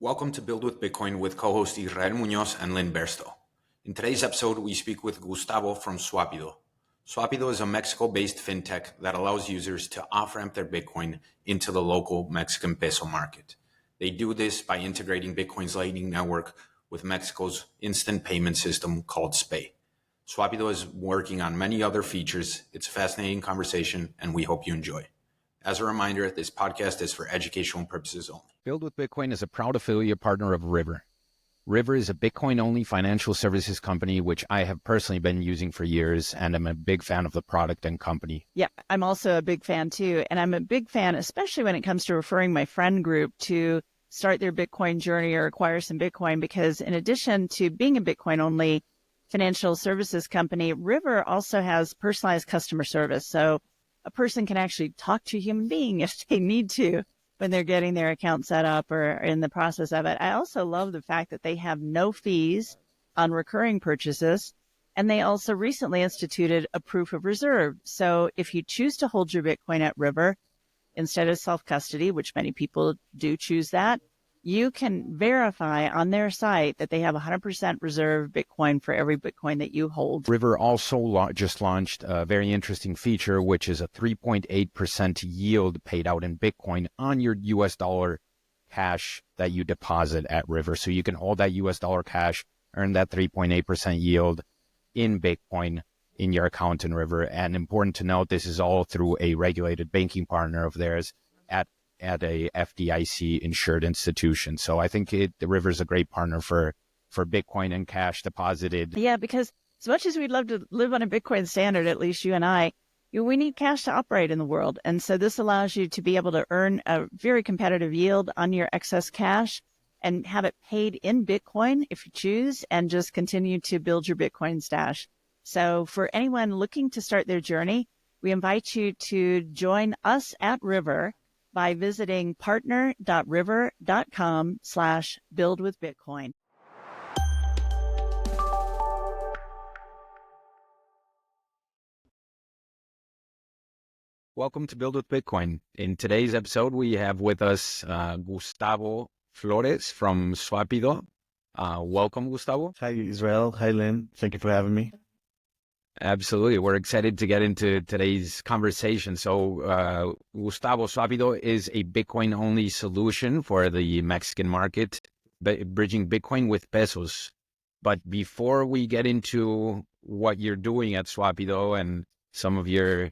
Welcome to Build with Bitcoin with co-host Israel Munoz and Lynn Bersto. In today's episode, we speak with Gustavo from Swapido. Swapido is a Mexico-based fintech that allows users to off-ramp their Bitcoin into the local Mexican peso market. They do this by integrating Bitcoin's Lightning Network with Mexico's instant payment system called SPAY. Swapido is working on many other features. It's a fascinating conversation, and we hope you enjoy. As a reminder, this podcast is for educational purposes only. Build with Bitcoin is a proud affiliate partner of River. River is a Bitcoin-only financial services company, which I have personally been using for years, and I'm a big fan of the product and company. Yeah, I'm also a big fan too. And I'm a big fan, especially when it comes to referring my friend group to start their Bitcoin journey or acquire some Bitcoin, because in addition to being a Bitcoin-only financial services company, River also has personalized customer service. So a person can actually talk to a human being if they need to when they're getting their account set up or in the process of it. I also love the fact that they have no fees on recurring purchases. And they also recently instituted a proof of reserve. So if you choose to hold your Bitcoin at River instead of self-custody, which many people do choose that, you can verify on their site that they have 100% reserve Bitcoin for every Bitcoin that you hold. River also just launched a very interesting feature, which is a 3.8% yield paid out in Bitcoin on your US dollar cash that you deposit at River. So you can hold that US dollar cash, earn that 3.8% yield in Bitcoin in your account in River. And important to note, this is all through a regulated banking partner of theirs at a FDIC insured institution. So I think the River is a great partner for Bitcoin and cash deposited. Yeah, because as much as we'd love to live on a Bitcoin standard, at least you and I, we need cash to operate in the world. And so this allows you to be able to earn a very competitive yield on your excess cash and have it paid in Bitcoin if you choose, and just continue to build your Bitcoin stash. So for anyone looking to start their journey, we invite you to join us at River by visiting partner.river.com/buildwithbitcoin. Welcome to Build with Bitcoin. In today's episode, we have with us Gustavo Flores from Swapido. Welcome, Gustavo. Hi, Israel. Hi, Lynn. Thank you for having me. Absolutely. We're excited to get into today's conversation. So, Gustavo, Swapido is a Bitcoin-only solution for the Mexican market, bridging Bitcoin with pesos. But before we get into what you're doing at Swapido and some of your,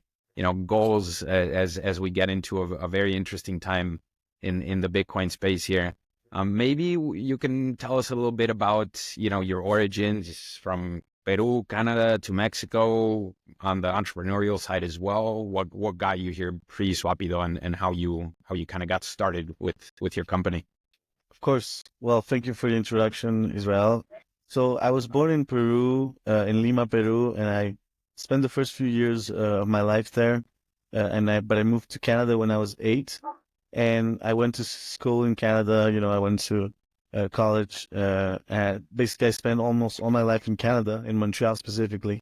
goals as we get into a very interesting time in the Bitcoin space here, maybe you can tell us a little bit about, your origins from Peru, Canada to Mexico on the entrepreneurial side as well. What got you here pre-Swapido and how you kind of got started with your company? Of course. Well, thank you for the introduction, Israel. So I was born in Peru, in Lima, Peru, and I spent the first few years of my life there. But I moved to Canada when I was 8, and I went to school in Canada. I went to college, and basically I spent almost all my life in Canada, in Montreal specifically.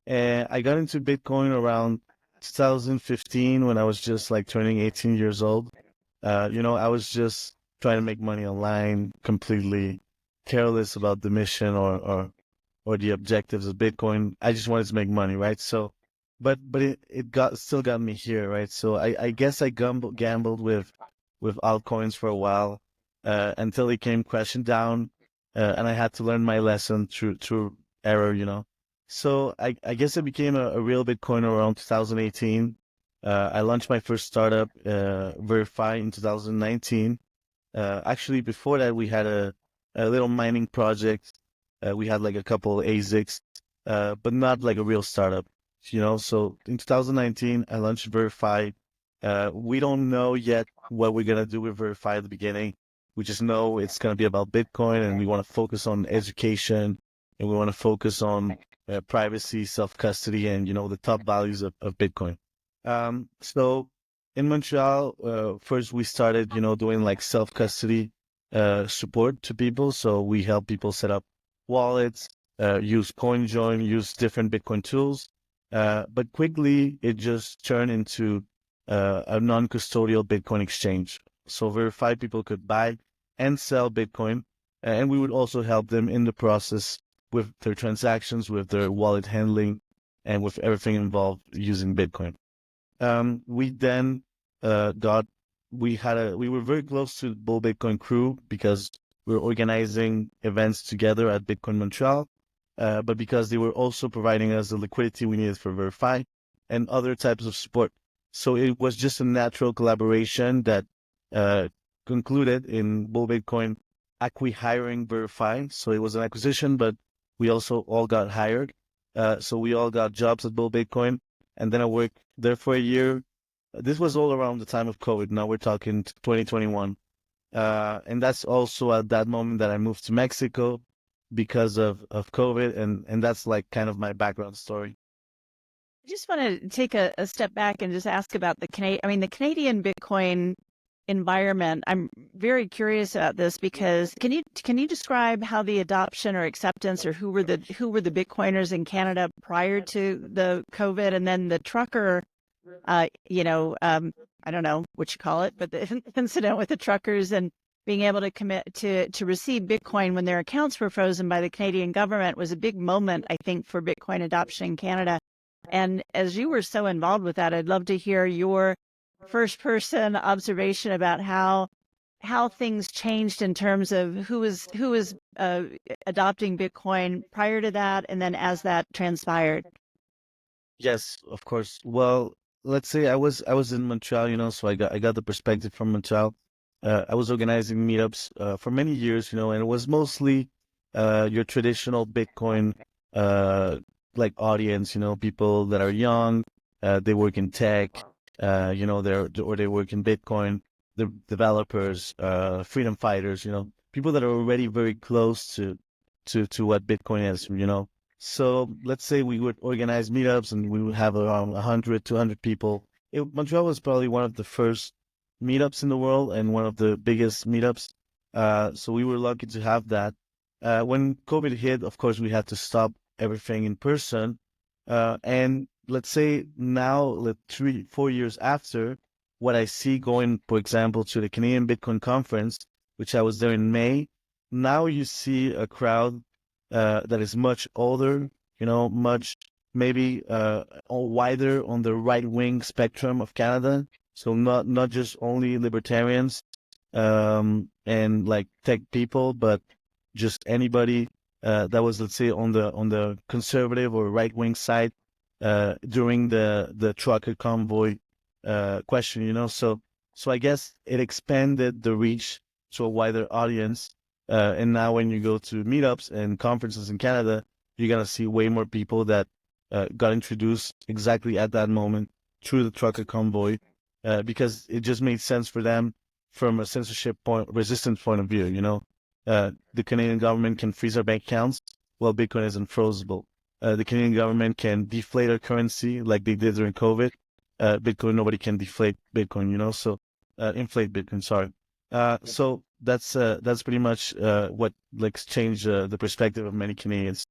And I got into Bitcoin around 2015 when I was just like turning 18 years old. I was just trying to make money online, completely careless about the mission or the objectives of Bitcoin. I just wanted to make money, right? So, but it still got me here, right? So I guess I gambled with altcoins for a while. Until it came crashing down, and I had to learn my lesson through error, So I guess I became a real Bitcoiner around 2018. I launched my first startup, Veriphi, in 2019. Actually, before that, we had a little mining project. We had like a couple ASICs, but not like a real startup, So in 2019, I launched Veriphi. We don't know yet what we're going to do with Veriphi at the beginning. We just know it's going to be about Bitcoin, and we want to focus on education, and we want to focus on privacy, self-custody, and, the top values of Bitcoin. So in Montreal, first we started, doing like self-custody support to people. So we help people set up wallets, use CoinJoin, use different Bitcoin tools. But quickly, it just turned into a non-custodial Bitcoin exchange. So Veriphi people could buy and sell Bitcoin. And we would also help them in the process with their transactions, with their wallet handling, and with everything involved using Bitcoin. We then we were very close to the Bull Bitcoin crew because we were organizing events together at Bitcoin Montreal, but because they were also providing us the liquidity we needed for Verify and other types of support. So it was just a natural collaboration that concluded in Bull Bitcoin acquiring Verify. So it was an acquisition, but we also all got hired. So we all got jobs at Bull Bitcoin, and then I worked there for a year. This was all around the time of COVID. Now we're talking 2021. And that's also at that moment that I moved to Mexico because of COVID. And that's like kind of my background story. I just want to take a step back and just ask about the the Canadian Bitcoin environment. I'm very curious about this because can you describe how the adoption or acceptance or who were the Bitcoiners in Canada prior to the COVID, and then the trucker, I don't know what you call it, but the incident with the truckers and being able to commit to receive Bitcoin when their accounts were frozen by the Canadian government was a big moment, I think, for Bitcoin adoption in Canada. And as you were so involved with that, I'd love to hear your first person observation about how things changed in terms of who was adopting Bitcoin prior to that, and then as that transpired. Yes, of course. Well, let's say I was in Montreal, so I got the perspective from Montreal. I was organizing meetups for many years, and it was mostly your traditional Bitcoin like audience, people that are young, they work in tech, they work in Bitcoin, the developers, freedom fighters, people that are already very close to what Bitcoin is. So let's say we would organize meetups and we would have around 100, 200 people. Montreal was probably one of the first meetups in the world and one of the biggest meetups. So we were lucky to have that. When COVID hit, of course, we had to stop everything in person. And let's say now, 3, 4 years after, what I see going, for example, to the Canadian Bitcoin conference, which I was there in May, now you see a crowd that is much older, much maybe wider on the right wing spectrum of Canada. So not just only libertarians and like tech people, but just anybody that was, let's say, on the conservative or right wing side during the trucker convoy question. So I guess it expanded the reach to a wider audience. And now when you go to meetups and conferences in Canada, you're going to see way more people that got introduced exactly at that moment through the trucker convoy because it just made sense for them from a censorship resistant point of view. The Canadian government can freeze our bank accounts while Bitcoin is unfrozeable. The Canadian government can deflate our currency like they did during COVID. Bitcoin, nobody can deflate Bitcoin, so inflate Bitcoin, sorry. So that's pretty much what changed the perspective of many Canadians.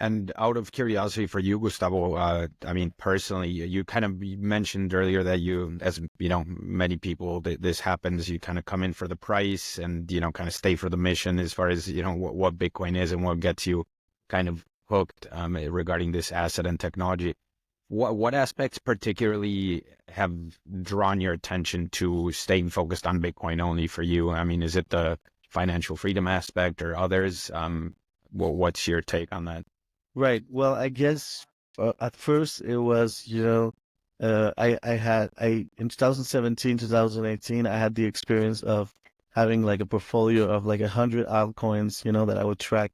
And out of curiosity for you, Gustavo, personally, you kind of mentioned earlier that you, as many people, this happens. You kind of come in for the price and, kind of stay for the mission as far as, what Bitcoin is and what gets you kind of hooked regarding this asset and technology. What aspects particularly have drawn your attention to staying focused on Bitcoin only for you? Is it the financial freedom aspect or others? What's your take on that? Right. Well, I guess at first it was, I in 2017, 2018, I had the experience of having like a portfolio of like 100 altcoins, that I would track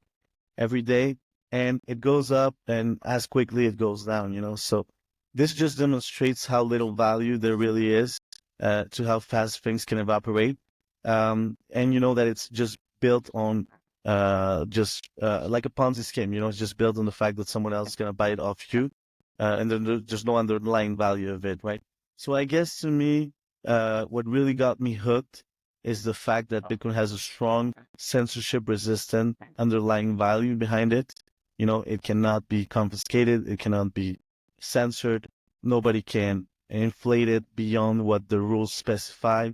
every day, and it goes up and as quickly it goes down. So this just demonstrates how little value there really is to how fast things can evaporate. And that it's just built on like a Ponzi scheme, it's just built on the fact that someone else is going to buy it off you. And then there's no underlying value of it, right? So I guess to me, what really got me hooked is the fact that Bitcoin has a strong censorship resistant underlying value behind it. It cannot be confiscated. It cannot be censored. Nobody can inflate it beyond what the rules specify,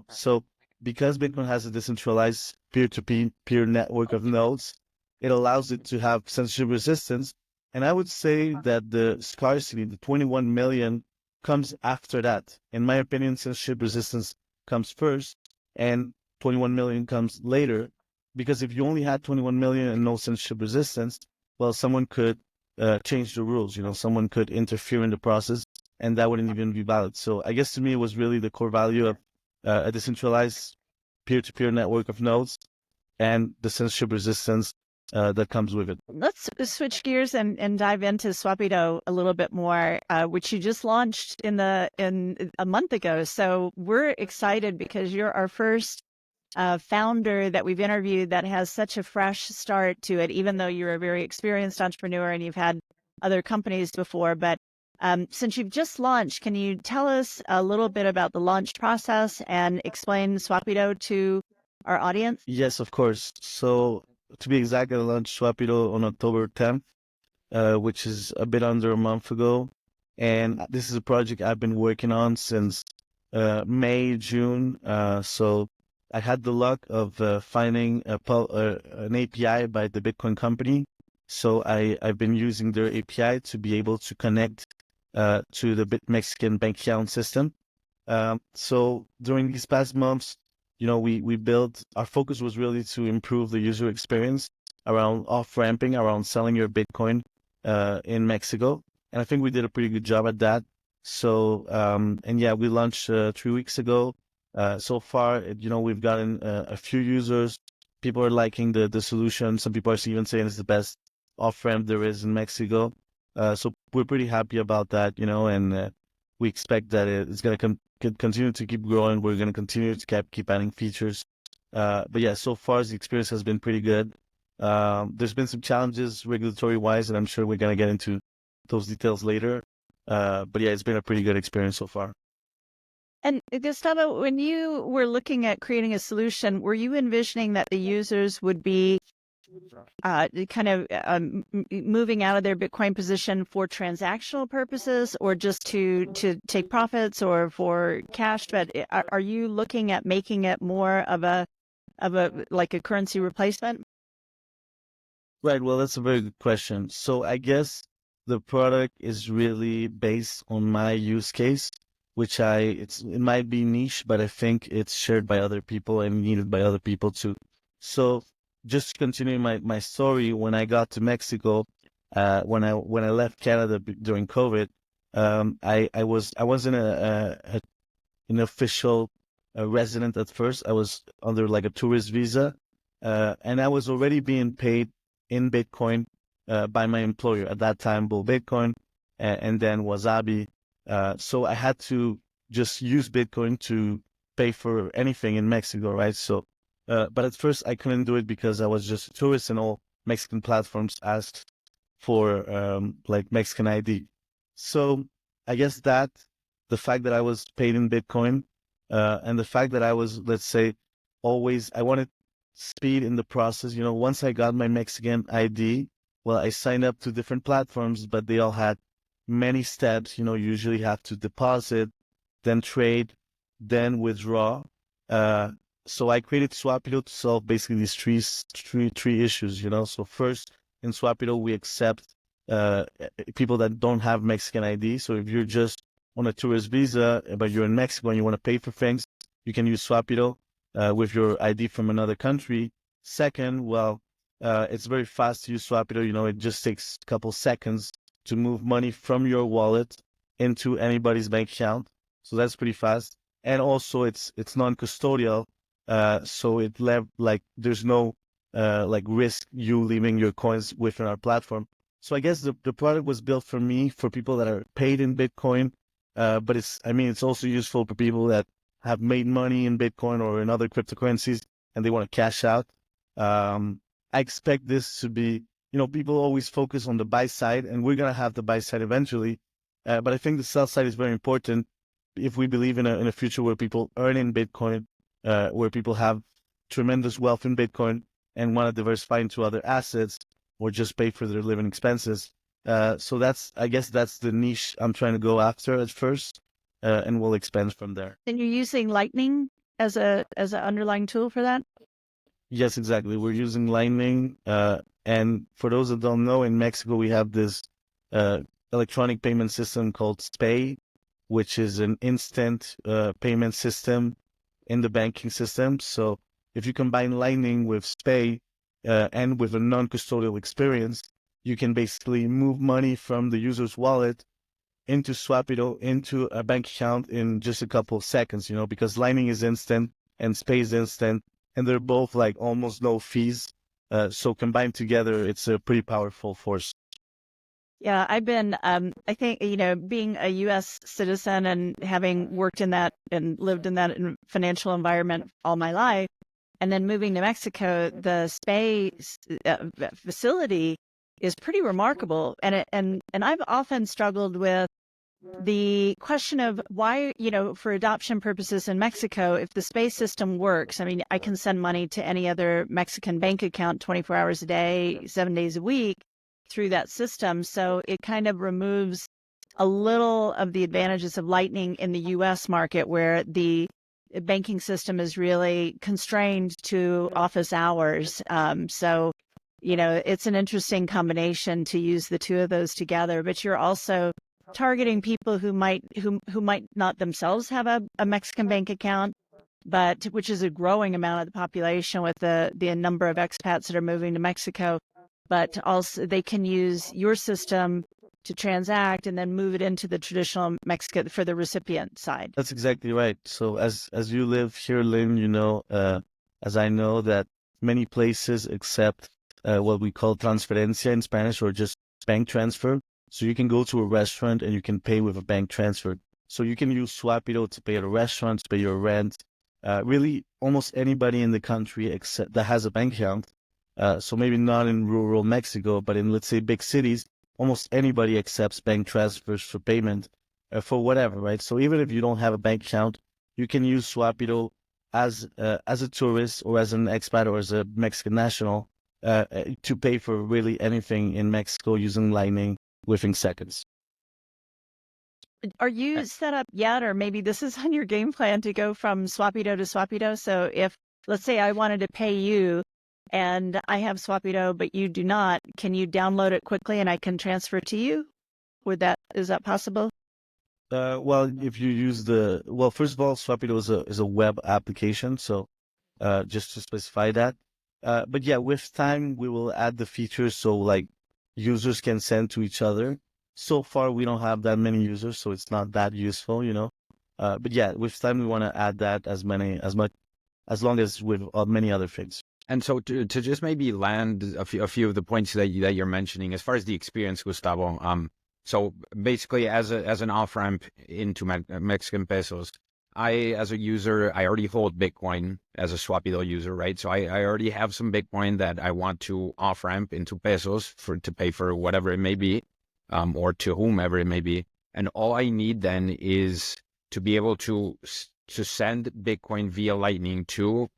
so because Bitcoin has a decentralized peer-to-peer network of nodes, it allows it to have censorship resistance. And I would say that the scarcity, the 21 million, comes after that. In my opinion, censorship resistance comes first and 21 million comes later. Because if you only had 21 million and no censorship resistance, well, someone could change the rules. Someone could interfere in the process, and that wouldn't even be valid. So I guess to me, it was really the core value of a decentralized peer-to-peer network of nodes and the censorship resistance that comes with it. Let's switch gears and dive into Swapido a little bit more, which you just launched in a month ago. So we're excited because you're our first founder that we've interviewed that has such a fresh start to it, even though you're a very experienced entrepreneur and you've had other companies before. But since you've just launched, can you tell us a little bit about the launch process and explain Swapido to our audience? Yes, of course. So to be exact, I launched Swapido on October 10th, which is a bit under a month ago. And this is a project I've been working on since May, June. So I had the luck of finding an API by the Bitcoin company. So I've been using their API to be able to connect to the Mexican bank account system. So during these past months, we built, our focus was really to improve the user experience around off-ramping, around selling your Bitcoin in Mexico. And I think we did a pretty good job at that. So, and yeah, we launched 3 weeks ago. So far, we've gotten a few users. People are liking the solution. Some people are even saying it's the best off-ramp there is in Mexico. So we're pretty happy about that, and we expect that it's going to continue to keep growing. We're going to continue to keep adding features. But yeah, so far the experience has been pretty good. There's been some challenges regulatory-wise, and I'm sure we're going to get into those details later. But yeah, it's been a pretty good experience so far. And Gustavo, when you were looking at creating a solution, were you envisioning that the users would be kind of moving out of their Bitcoin position for transactional purposes, or just to take profits, or for cash? But are you looking at making it more of a like a currency replacement? Right. Well, that's a very good question. So I guess the product is really based on my use case, which it might be niche, but I think it's shared by other people and needed by other people too. So just continuing my story, when I got to Mexico, when I left Canada during COVID, I wasn't an official resident at first. I was under like a tourist visa, and I was already being paid in Bitcoin by my employer at that time, Bull Bitcoin, and then Wasabi. So I had to just use Bitcoin to pay for anything in Mexico, right? So, but at first I couldn't do it because I was just a tourist, and all Mexican platforms asked for like Mexican ID. So I guess that the fact that I was paid in Bitcoin, and the fact that I was, let's say, I wanted speed in the process. Once I got my Mexican ID, well, I signed up to different platforms, but they all had many steps. Usually have to deposit, then trade, then withdraw. So I created Swapido to solve basically these three issues. So first, in Swapido, we accept people that don't have Mexican ID. So if you're just on a tourist visa, but you're in Mexico and you want to pay for things, you can use Swapido with your ID from another country. Second, well, it's very fast to use Swapido. It just takes a couple seconds to move money from your wallet into anybody's bank account. So that's pretty fast. And also it's non-custodial. So there's no like risk you leaving your coins within our platform. So I guess the product was built for me, for people that are paid in Bitcoin. But it's also useful for people that have made money in Bitcoin or in other cryptocurrencies and they want to cash out. I expect this to be, people always focus on the buy side, and we're going to have the buy side eventually. But I think the sell side is very important if we believe in a future where people earn in Bitcoin, where people have tremendous wealth in Bitcoin and want to diversify into other assets or just pay for their living expenses. So I guess that's the niche I'm trying to go after at first, and we'll expand from there. And you're using Lightning as an underlying tool for that? Yes, exactly. We're using Lightning. And for those that don't know, in Mexico, we have this electronic payment system called SPAY, which is an instant payment system in the banking system. So if you combine Lightning with SPAY and with a non-custodial experience, you can basically move money from the user's wallet into Swapido, into a bank account in just a couple of seconds, because Lightning is instant and SPAY is instant, and they're both like almost no fees. So combined together, it's a pretty powerful force. Yeah, I've been, I think, being a U.S. citizen and having worked in that and lived in that financial environment all my life, and then moving to Mexico, the SPAY facility is pretty remarkable. And I've often struggled with the question of why, for adoption purposes in Mexico, if the SPAY system works, I mean, I can send money to any other Mexican bank account 24 hours a day, 7 days a week through that system. So it kind of removes a little of the advantages of Lightning in the US market, where the banking system is really constrained to office hours. So, it's an interesting combination to use the two of those together, but you're also targeting people who might not themselves have a Mexican bank account, but which is a growing amount of the population with the number of expats that are moving to Mexico. But also they can use your system to transact and then move it into the traditional Mexico for the recipient side. That's exactly right. So as you live here, Lynn, as I know that many places accept what we call transferencia in Spanish, or just bank transfer. So you can go to a restaurant and you can pay with a bank transfer. So you can use Swapido to pay at a restaurant, to pay your rent. Really, almost anybody in the country except that has a bank account. So maybe not in rural Mexico, but in, let's say, big cities, almost anybody accepts bank transfers for payment for whatever, right? So even if you don't have a bank account, you can use Swapido as a tourist or as an expat or as a Mexican national to pay for really anything in Mexico using Lightning within seconds. Are you set up yet, or maybe this is on your game plan to go from Swapido to Swapido? So if, let's say, I wanted to pay you and I have Swapido, but you do not, can you download it quickly and I can transfer to you? Is that possible? Well, if you use first of all, Swapido is a web application. So just to specify that. But yeah, with time, we will add the features so like users can send to each other. So far, we don't have that many users, so it's not that useful, But yeah, with time, we want to add that as long as with many other things. And so to just maybe land a few of the points that you're mentioning, as far as the experience, Gustavo. So basically, as an off ramp into Mexican pesos, as a user, I already hold Bitcoin as a Swapido user, right? So I already have some Bitcoin that I want to off ramp into pesos to pay for whatever it may be, or to whomever it may be. And all I need then is to be able to send Bitcoin via Lightning to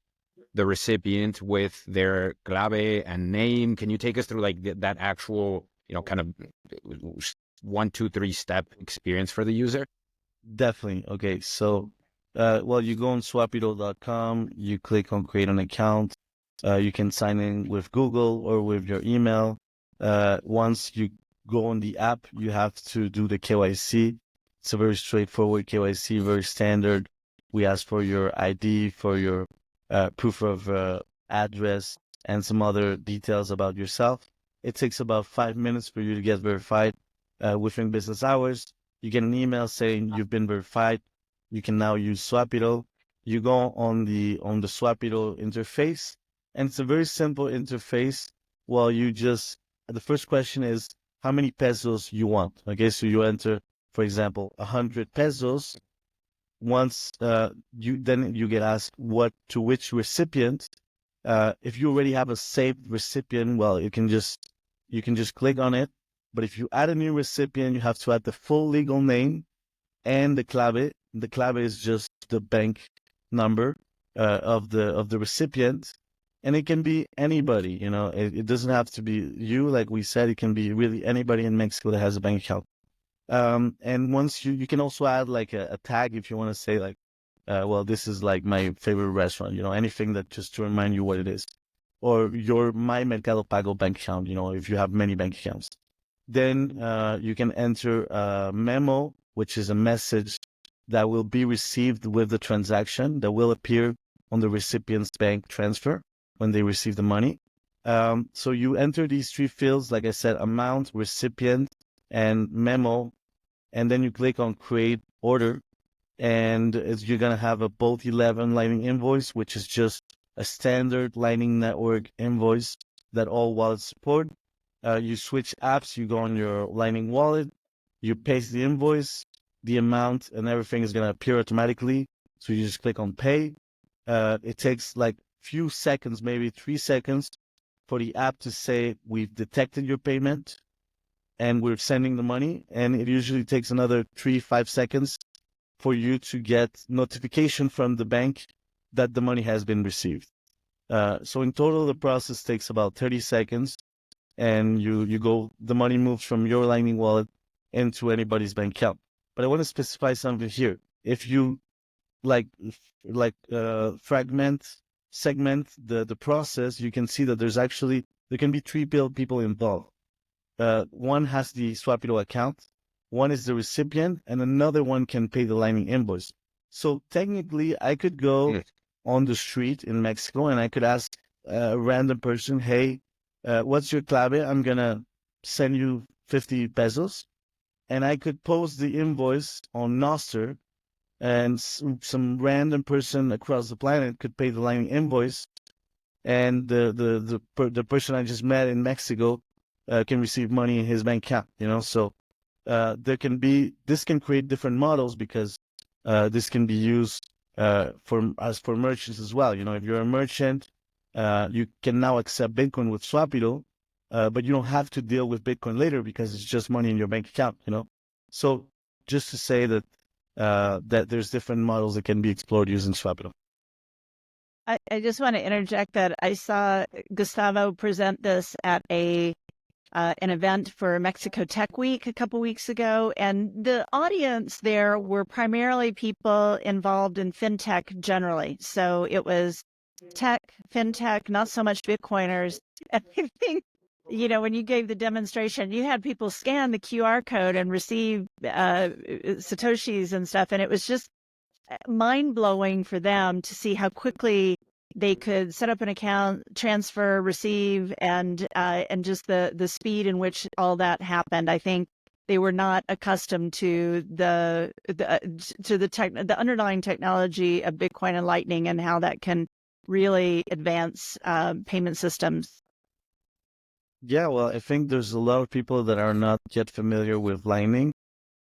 the recipient with their clave and name. Can you take us through like that actual, kind of 1, 2, 3 step experience for the user? Definitely. Okay. So, you go on swapido.com, you click on create an account. You can sign in with Google or with your email. Once you go on the app, you have to do the KYC. It's a very straightforward KYC, very standard. We ask for your ID, for your proof of address, and some other details about yourself. It takes about 5 minutes for you to get verified within business hours. You get an email saying you've been verified. You can now use Swapido. You go on the Swapido interface, and it's a very simple interface. Well, the first question is how many pesos you want. Okay, so you enter, for example, 100 pesos. Once you get asked to which recipient. If you already have a saved recipient, well, you can just click on it. But if you add a new recipient, you have to add the full legal name and the clave. The clave is just the bank number of the recipient, and it can be anybody. It doesn't have to be you. Like we said, it can be really anybody in Mexico that has a bank account. And once you can also add like a tag if you want to say like well, this is like my favorite restaurant, anything that just to remind you what it is. Or your My Mercado Pago bank account, if you have many bank accounts. Then you can enter a memo, which is a message that will be received with the transaction that will appear on the recipient's bank transfer when they receive the money. So you enter these three fields, like I said, amount, recipient, and memo, and then you click on create order, and you're going to have a Bolt 11 Lightning invoice, which is just a standard Lightning Network invoice that all wallets support. You switch apps, you go on your Lightning wallet, you paste the invoice, the amount, and everything is going to appear automatically. So you just click on pay. It takes like few seconds, maybe 3 seconds, for the app to say, we've detected your payment and we're sending the money. And it usually takes another 3-5 seconds for you to get notification from the bank that the money has been received. So in total, the process takes about 30 seconds, and the money moves from your Lightning wallet into anybody's bank account. But I want to specify something here. If you segment the process, you can see that there can be three people involved. One has the Swapido account, one is the recipient, and another one can pay the Lightning invoice. So technically, I could go on the street in Mexico and I could ask a random person, hey, what's your clave? I'm going to send you 50 pesos. And I could post the invoice on Noster, and some random person across the planet could pay the Lightning invoice. And the person I just met in Mexico can receive money in his bank account, So this can create different models, because this can be used for merchants as well. If you're a merchant, you can now accept Bitcoin with Swapido, but you don't have to deal with Bitcoin later because it's just money in your bank account. So just to say that that there's different models that can be explored using Swapido. I just want to interject that I saw Gustavo present this at an event for Mexico Tech Week a couple weeks ago, and the audience there were primarily people involved in fintech generally. So it was tech, fintech, not so much Bitcoiners. And I think, when you gave the demonstration, you had people scan the QR code and receive Satoshis and stuff, and it was just mind-blowing for them to see how quickly they could set up an account, transfer, receive, and just the speed in which all that happened. I think they were not accustomed to the underlying technology of Bitcoin and Lightning and how that can really advance payment systems. Yeah, well, I think there's a lot of people that are not yet familiar with Lightning.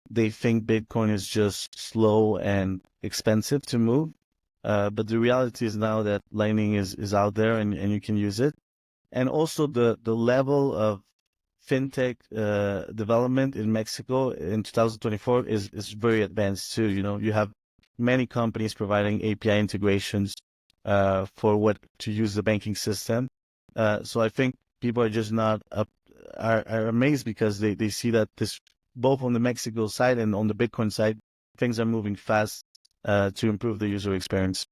They think Bitcoin is just slow and expensive to move. But the reality is now that Lightning is out there and you can use it. And also the level of fintech development in Mexico in 2024 is very advanced too. You have many companies providing API integrations for to use the banking system. So I think people are just not are amazed because they see that this, both on the Mexico side and on the Bitcoin side, things are moving fast to improve the user experience.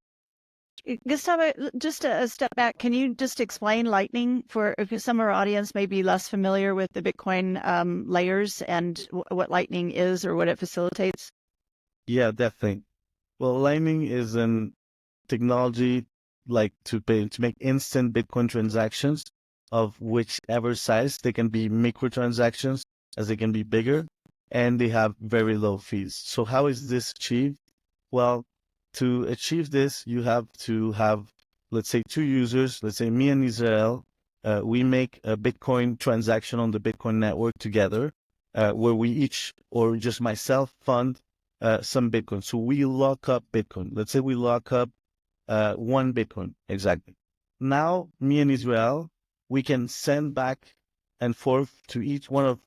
Gustavo, just a step back, can you just explain Lightning because some of our audience may be less familiar with the Bitcoin layers and what Lightning is or what it facilitates? Yeah, definitely. Well, Lightning is an technology like to make instant Bitcoin transactions of whichever size. They can be microtransactions as they can be bigger, and they have very low fees. So how is this achieved? Well, to achieve this, you have to have, let's say, two users. Let's say me and Israel, we make a Bitcoin transaction on the Bitcoin network together, where we each, or just myself, fund some Bitcoin. So we lock up Bitcoin. Let's say we lock up 1 Bitcoin, exactly. Now, me and Israel, we can send back and forth to each one of,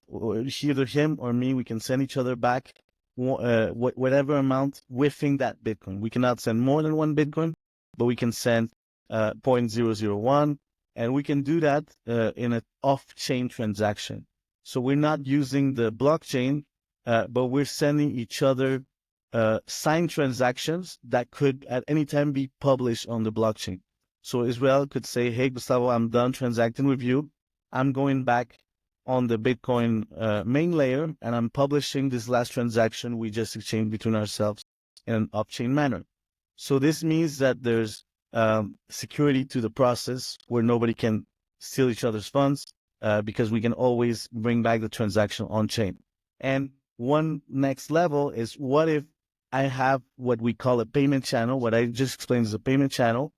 either him or me, we can send each other back whatever amount within that Bitcoin. We cannot send more than 1 Bitcoin, but we can send 0.001, and we can do that in an off-chain transaction. So we're not using the blockchain, but we're sending each other signed transactions that could at any time be published on the blockchain. So Israel could say, hey, Gustavo, I'm done transacting with you. I'm going back on the Bitcoin main layer, and I'm publishing this last transaction we just exchanged between ourselves in an off-chain manner. So this means that there's security to the process where nobody can steal each other's funds because we can always bring back the transaction on-chain. And one next level is, what if I have what we call a payment channel? What I just explained is a payment channel.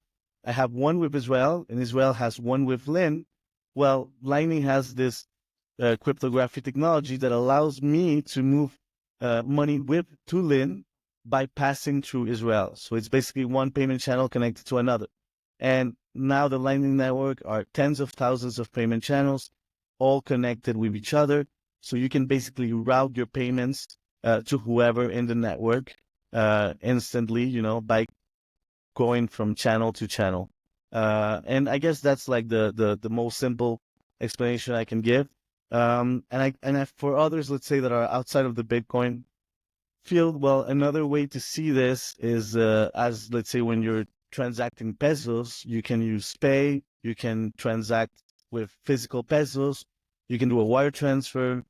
I have one with Israel, and Israel has one with Lynn. Well, Lightning has this cryptography technology that allows me to move money to Lynn by passing through Israel. So it's basically one payment channel connected to another. And now the Lightning Network are tens of thousands of payment channels, all connected with each other. So you can basically route your payments to whoever in the network instantly, by going from channel to channel. And I guess that's like the most simple explanation I can give. For others, let's say, that are outside of the Bitcoin field, well, another way to see this is as, let's say, when you're transacting pesos, you can use Pay, you can transact with physical pesos, you can do a wire transfer,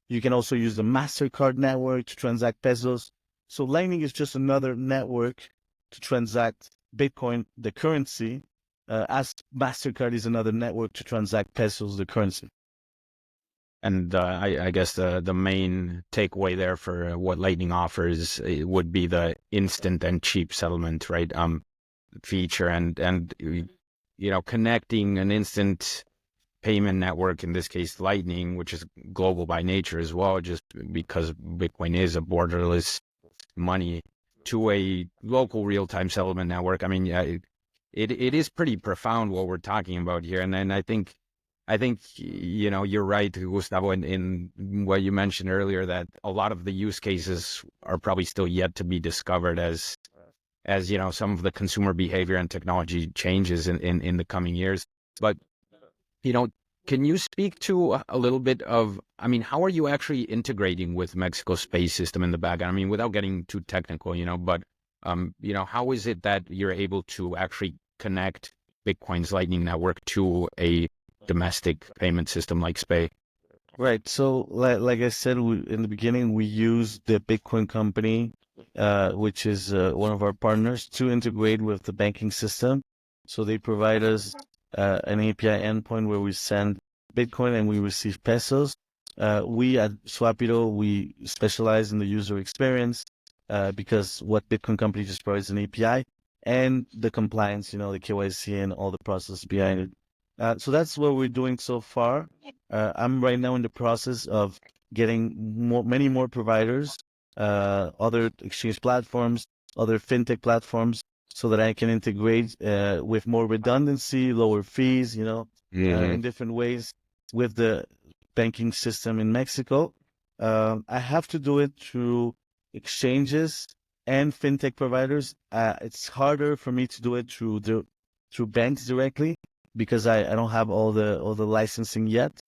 you can also use the MasterCard network to transact pesos. So Lightning is just another network to transact Bitcoin, the currency, as MasterCard is another network to transact pesos, the currency. And I guess the main takeaway there for what Lightning offers would be the instant and cheap settlement, right? Feature and connecting an instant payment network, in this case Lightning, which is global by nature as well, just because Bitcoin is a borderless money, to a local real-time settlement network. I mean, it is pretty profound what we're talking about here, and then I think you're right, Gustavo, in what you mentioned earlier, that a lot of the use cases are probably still yet to be discovered as some of the consumer behavior and technology changes in the coming years. But can you speak to a little bit of, how are you actually integrating with Mexico's space system in the back? I mean, without getting too technical, but how is it that you're able to actually connect Bitcoin's Lightning Network to a domestic payment system like SPAY? Right. So, like I said in the beginning, we use the Bitcoin company, which is one of our partners, to integrate with the banking system. So they provide us an API endpoint where we send Bitcoin and we receive pesos. We at Swapido, we specialize in the user experience because what Bitcoin company just provides an API and the compliance, the KYC and all the process behind it. So that's what we're doing so far. I'm right now in the process of getting many more providers, other exchange platforms, other fintech platforms, so that I can integrate with more redundancy, lower fees, in different ways with the banking system in Mexico. I have to do it through exchanges and fintech providers. It's harder for me to do it through banks directly because I don't have all the licensing yet.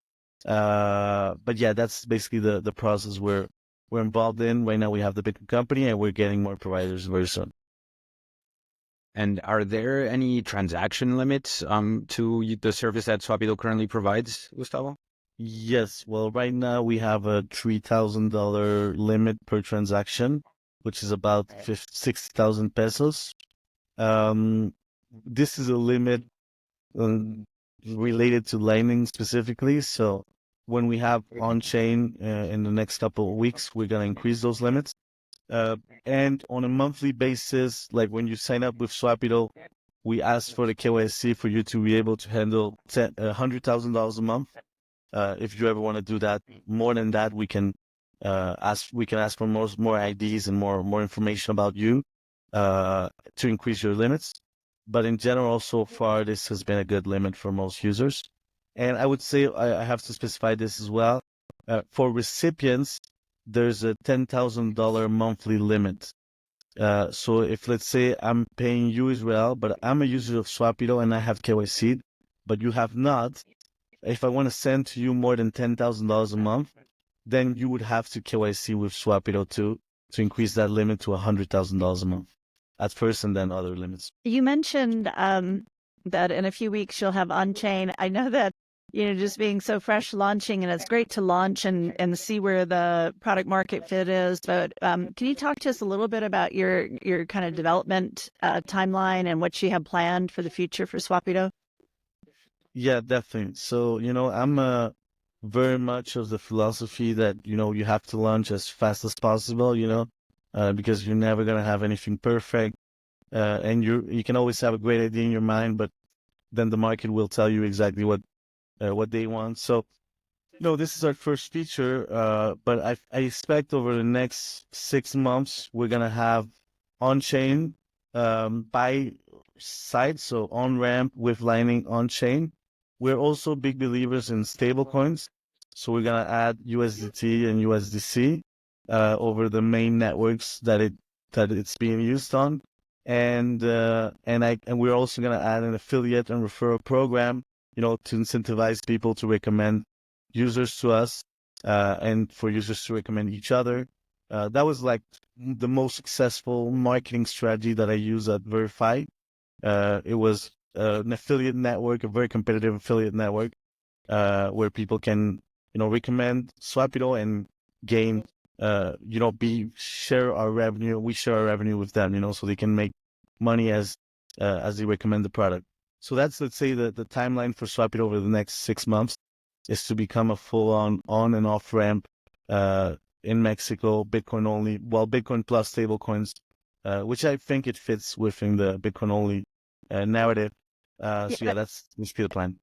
But yeah, that's basically the process we're involved in. Right now we have the Bitcoin company and we're getting more providers very soon. And are there any transaction limits to the service that Swapido currently provides, Gustavo? Yes. Well, right now we have a $3,000 limit per transaction, which is about 60,000 pesos. This is a limit related to Lightning specifically. So when we have on-chain in the next couple of weeks, we're going to increase those limits. And on a monthly basis, like when you sign up with Swapido, we ask for the KYC for you to be able to handle $100,000 a month. If you ever want to do that, more than that, we can ask for more IDs and more information about you to increase your limits. But in general, so far, this has been a good limit for most users. And I would say I have to specify this as well. For recipients, there's a $10,000 monthly limit. So if, let's say, I'm paying you Israel, but I'm a user of Swapido and I have KYC, but you have not, if I want to send to you more than $10,000 a month, then you would have to KYC with Swapido to to increase that limit to $100,000 a month at first, and then other limits. You mentioned that in a few weeks you'll have on-chain. I know that, just being so fresh launching, and it's great to launch and see where the product market fit is. But can you talk to us a little bit about your kind of development timeline and what you have planned for the future for Swapido? Yeah, definitely. So, I'm very much of the philosophy that, you have to launch as fast as possible, because you're never going to have anything perfect. And you can always have a great idea in your mind, but then the market will tell you exactly what they want. So, this is our first feature, but I expect over the next 6 months, we're going to have on-chain buy side, so on-ramp with Lightning on-chain. We're also big believers in stablecoins, so we're going to add USDT and USDC over the main networks that it's being used on. And we're also going to add an affiliate and referral program, to incentivize people to recommend users to us, and for users to recommend each other. That was like the most successful marketing strategy that I use at Veriphi. It was an affiliate network, a very competitive affiliate network, where people can, recommend Swapido and gain, share our revenue. We share our revenue with them, so they can make money as they recommend the product. So that's, let's say, the timeline for Swapido over the next 6 months is to become a full-on on and off ramp in Mexico, Bitcoin only, well, Bitcoin plus stablecoins, which I think it fits within the Bitcoin only narrative. So yeah, that's the plan.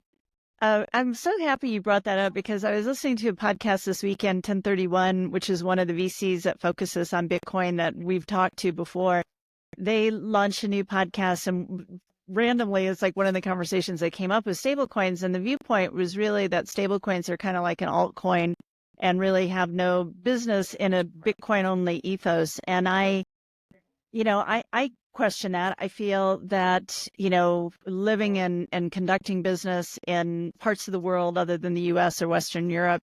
I'm so happy you brought that up, because I was listening to a podcast this weekend, 1031, which is one of the VCs that focuses on Bitcoin that we've talked to before. They launched a new podcast, and randomly, it's like one of the conversations that came up with stablecoins, and the viewpoint was really that stablecoins are kind of like an altcoin and really have no business in a Bitcoin only ethos. And I question that. I feel that, living and conducting business in parts of the world other than the US or Western Europe,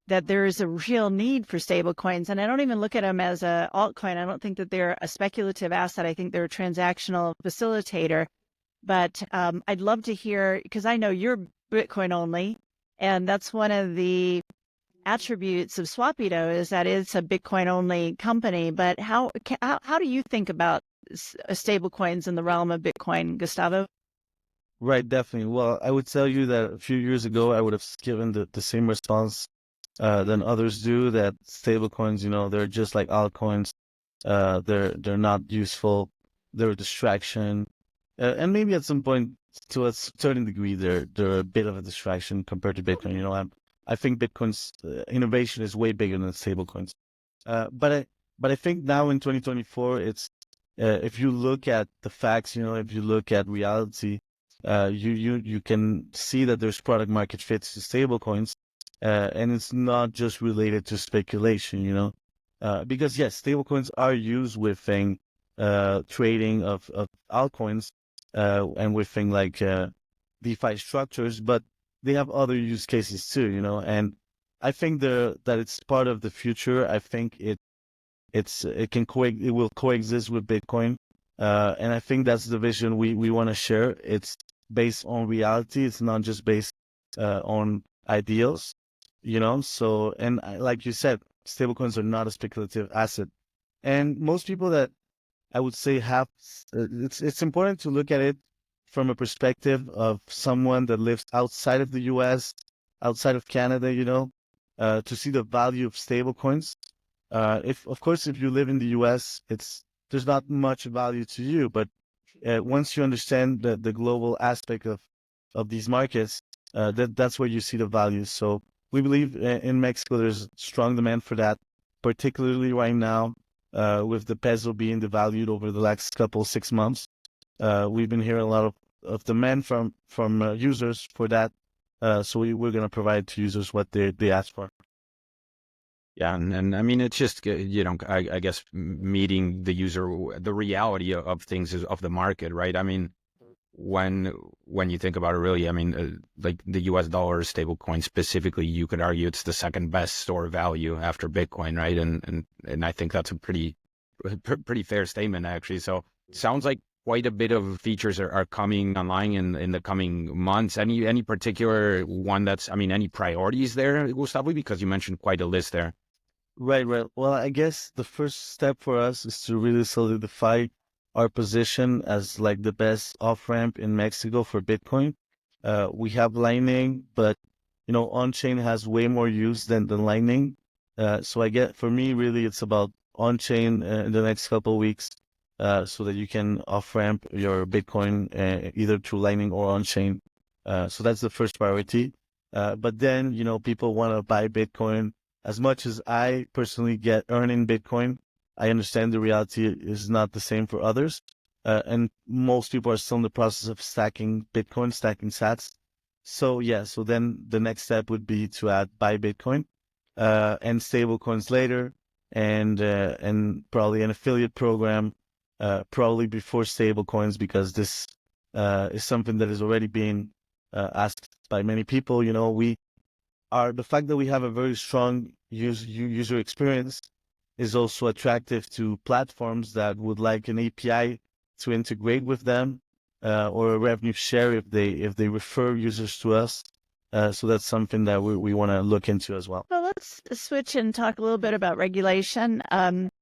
that there is a real need for stable coins. And I don't even look at them as an altcoin. I don't think that they're a speculative asset. I think they're a transactional facilitator. But I'd love to hear, because I know you're Bitcoin only, and that's one of the attributes of Swapido, is that it's a Bitcoin only company. But how do you think about stable coins in the realm of Bitcoin, Gustavo? Right, definitely. Well, I would tell you that a few years ago, I would have given the same response than others do, that stable coins, they're just like altcoins. They're not useful. They're a distraction. And maybe at some point, to a certain degree, they're a bit of a distraction compared to Bitcoin. I think Bitcoin's innovation is way bigger than stablecoins. But I think now in 2024, it's if you look at the facts, if you look at reality, you can see that there's product market fits to stablecoins, and it's not just related to speculation. Because yes, stablecoins are used within trading of altcoins, and within like DeFi structures, but they have other use cases too, and I think that it's part of the future. I think it will coexist with Bitcoin, and I think that's the vision we want to share. It's based on reality. It's not just based on ideals, So, and like you said, stablecoins are not a speculative asset, and most people that I would say have it's important to look at it from a perspective of someone that lives outside of the U.S., outside of Canada, to see the value of stablecoins. If you live in the U.S., there's not much value to you, but once you understand the global aspect of these markets, that's where you see the value. So we believe in Mexico there's strong demand for that, particularly right now with the peso being devalued over the last 6 months. We've been hearing a lot of demand from users for that. So we're going to provide to users what they ask for. Yeah, and I mean, it's just, I guess meeting the user, the reality of things of the market, right? I mean, when you think about it, really, I mean, like the US dollar stablecoin specifically, you could argue it's the second best store value after Bitcoin, right? And I think that's a pretty pretty fair statement, actually. So sounds like quite a bit of features are coming online in the coming months. Any particular one that's, I mean, any priorities there, Gustavo? Because you mentioned quite a list there. Right, right. Well, I guess the first step for us is to really solidify our position as like the best off-ramp in Mexico for Bitcoin. We have Lightning, but on-chain has way more use than Lightning. So I get, for me, really, it's about on-chain in the next couple of weeks, so that you can off-ramp your Bitcoin either through Lightning or on-chain. So that's the first priority. But then, people want to buy Bitcoin. As much as I personally get earning Bitcoin, I understand the reality is not the same for others. And most people are still in the process of stacking Bitcoin, stacking sats. So yeah, so then the next step would be to add buy Bitcoin, and stable coins later, and probably an affiliate program, probably before stable coins, because this is something that is already being asked by many people. The fact that we have a very strong user experience is also attractive to platforms that would like an API to integrate with them, or a revenue share if they refer users to us. So that's something that we want to look into as well. Well, let's switch and talk a little bit about regulation. It's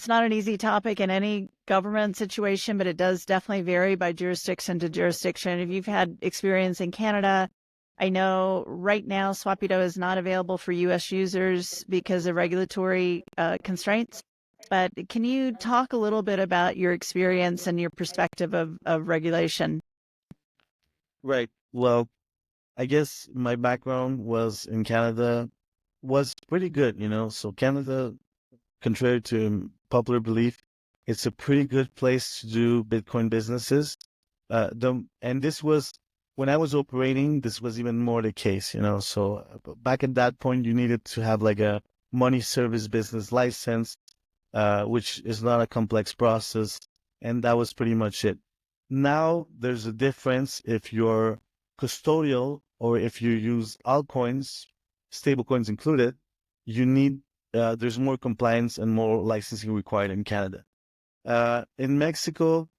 not an easy topic in any government situation, but it does definitely vary by jurisdiction to jurisdiction. If you've had experience in Canada, I know right now Swapido is not available for U.S. users because of regulatory constraints. But can you talk a little bit about your experience and your perspective of regulation? Right. Well, I guess my background was in Canada, was pretty good. So Canada, contrary to popular belief, it's a pretty good place to do Bitcoin businesses. And this was when I was operating, this was even more the case. So back at that point, you needed to have like a money service business license, which is not a complex process, and that was pretty much it. Now there's a difference if you're custodial or if you use altcoins, stablecoins included. You need There's more compliance and more licensing required in Canada. In Mexico,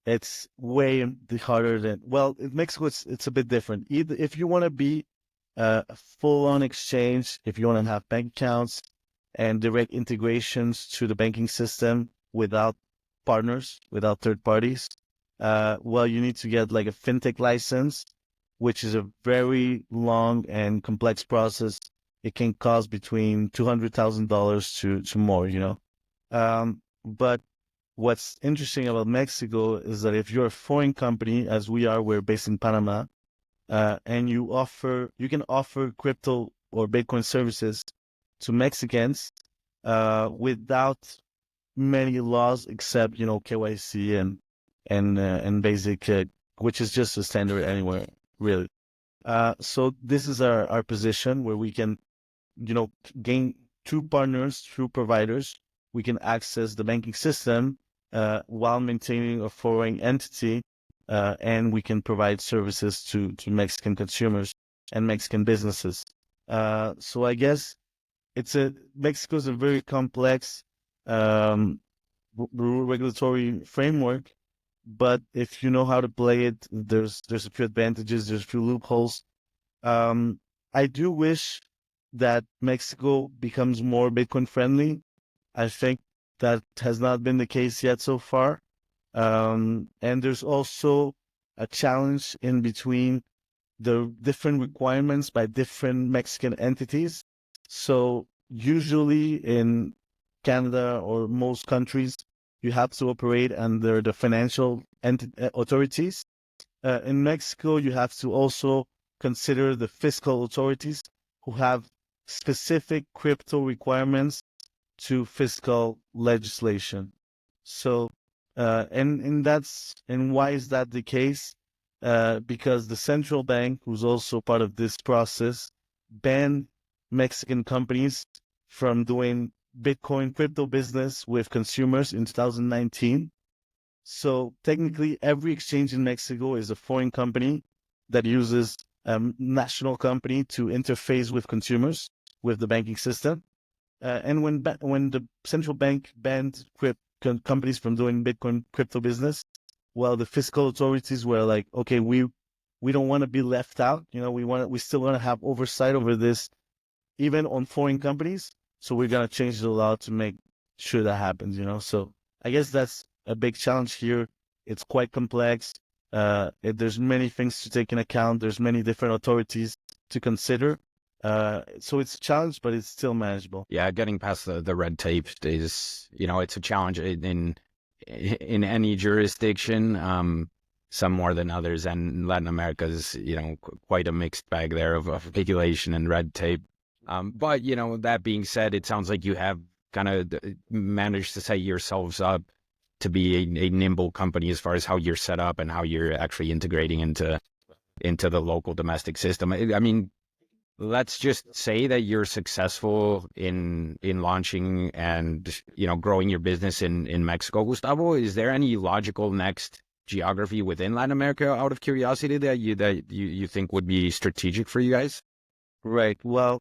it's way harder than, well, in Mexico, it's a bit different. Either if you want to be a full-on exchange, if you want to have bank accounts and direct integrations to the banking system without partners, without third parties, well, you need to get like a fintech license, which is a very long and complex process. It can cost between $200,000 to more. But what's interesting about Mexico is that if you're a foreign company, as we are, we're based in Panama, and you can offer crypto or Bitcoin services to Mexicans, without many laws except KYC and basic, which is just a standard anywhere really. So this is our position where we can gain through partners, through providers. We can access the banking system while maintaining a foreign entity, and we can provide services to Mexican consumers and Mexican businesses. So I guess Mexico is a very complex regulatory framework, but if you know how to play it, there's a few advantages, there's a few loopholes. I do wish that Mexico becomes more Bitcoin friendly. I think that has not been the case yet so far. And there's also a challenge in between the different requirements by different Mexican entities. So usually in Canada or most countries, you have to operate under the financial authorities. In Mexico, you have to also consider the fiscal authorities who have specific crypto requirements to fiscal legislation. So, and why is that the case? Because the central bank, who's also part of this process, banned Mexican companies from doing Bitcoin crypto business with consumers in 2019. So technically, every exchange in Mexico is a foreign company that uses a national company to interface with consumers, with the banking system. And when the central bank banned companies from doing Bitcoin crypto business, well, the fiscal authorities were like, okay, we don't want to be left out. We still want to have oversight over this, even on foreign companies. So we're gonna change the law to make sure that happens. So I guess that's a big challenge here. It's quite complex. There's many things to take in account. There's many different authorities to consider. So it's a challenge, but it's still manageable. Yeah, getting past the red tape is, it's a challenge in any jurisdiction, some more than others. And Latin America is, quite a mixed bag there of regulation and red tape. But, that being said, it sounds like you have kind of managed to set yourselves up to be a nimble company as far as how you're set up and how you're actually integrating into the local domestic system. I mean, let's just say that you're successful in launching and growing your business in Mexico, Gustavo. Is there any logical next geography within Latin America, out of curiosity, that you think would be strategic for you guys? Right. Well,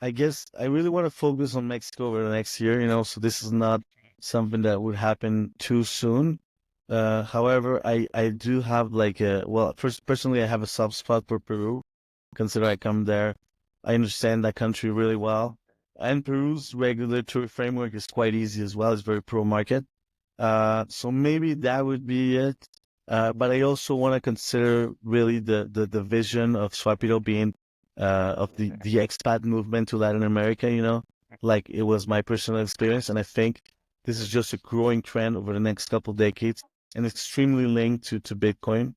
I guess I really want to focus on Mexico over the next year, so this is not something that would happen too soon. However, I do have personally, I have a soft spot for Peru. Consider I come there. I understand that country really well. And Peru's regulatory framework is quite easy as well. It's very pro-market. So maybe that would be it. But I also want to consider really the vision of Swapido being of the expat movement to Latin America, like it was my personal experience. And I think this is just a growing trend over the next couple decades and extremely linked to Bitcoin.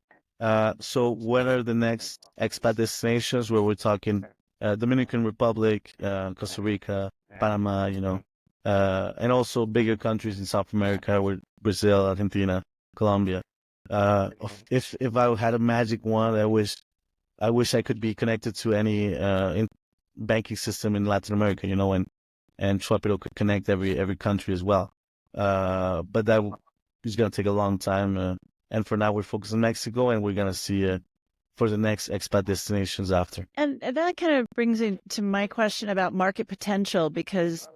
So what are the next expat destinations where we're talking Dominican Republic, Costa Rica, Panama, and also bigger countries in South America with Brazil, Argentina, Colombia. If I had a magic wand, I wish I could be connected to any banking system in Latin America, and Swapido could connect every country as well. But that is going to take a long time. And for now, we're focused on Mexico, and we're going to see for the next expat destinations after. And that kind of brings me to my question about market potential, because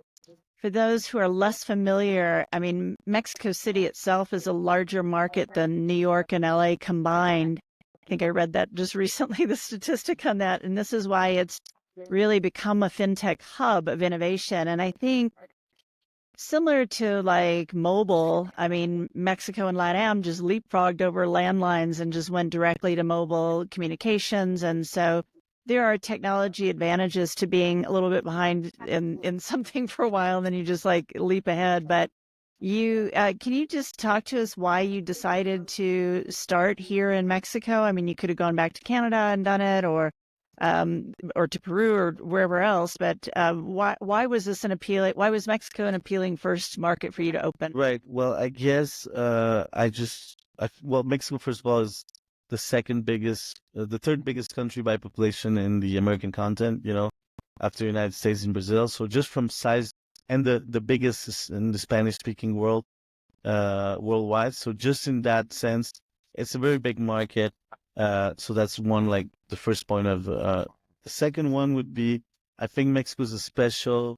for those who are less familiar, I mean, Mexico City itself is a larger market than New York and LA combined. I think I read that just recently, the statistic on that. And this is why it's really become a fintech hub of innovation. And I think similar to like mobile, I mean, Mexico and LATAM just leapfrogged over landlines and just went directly to mobile communications. And so there are technology advantages to being a little bit behind in something for a while, and then you just like leap ahead. But can you just talk to us why you decided to start here in Mexico? I mean, you could have gone back to Canada and done it, or to Peru or wherever else. But why was this why was Mexico an appealing first market for you to open? Right. Well, I guess Mexico, first of all, is the third biggest country by population in the American continent, after the United States and Brazil. So just from size, and the biggest in the Spanish-speaking world, worldwide. So just in that sense, it's a very big market. So that's one, like the first point of, the second one would be, I think Mexico has a special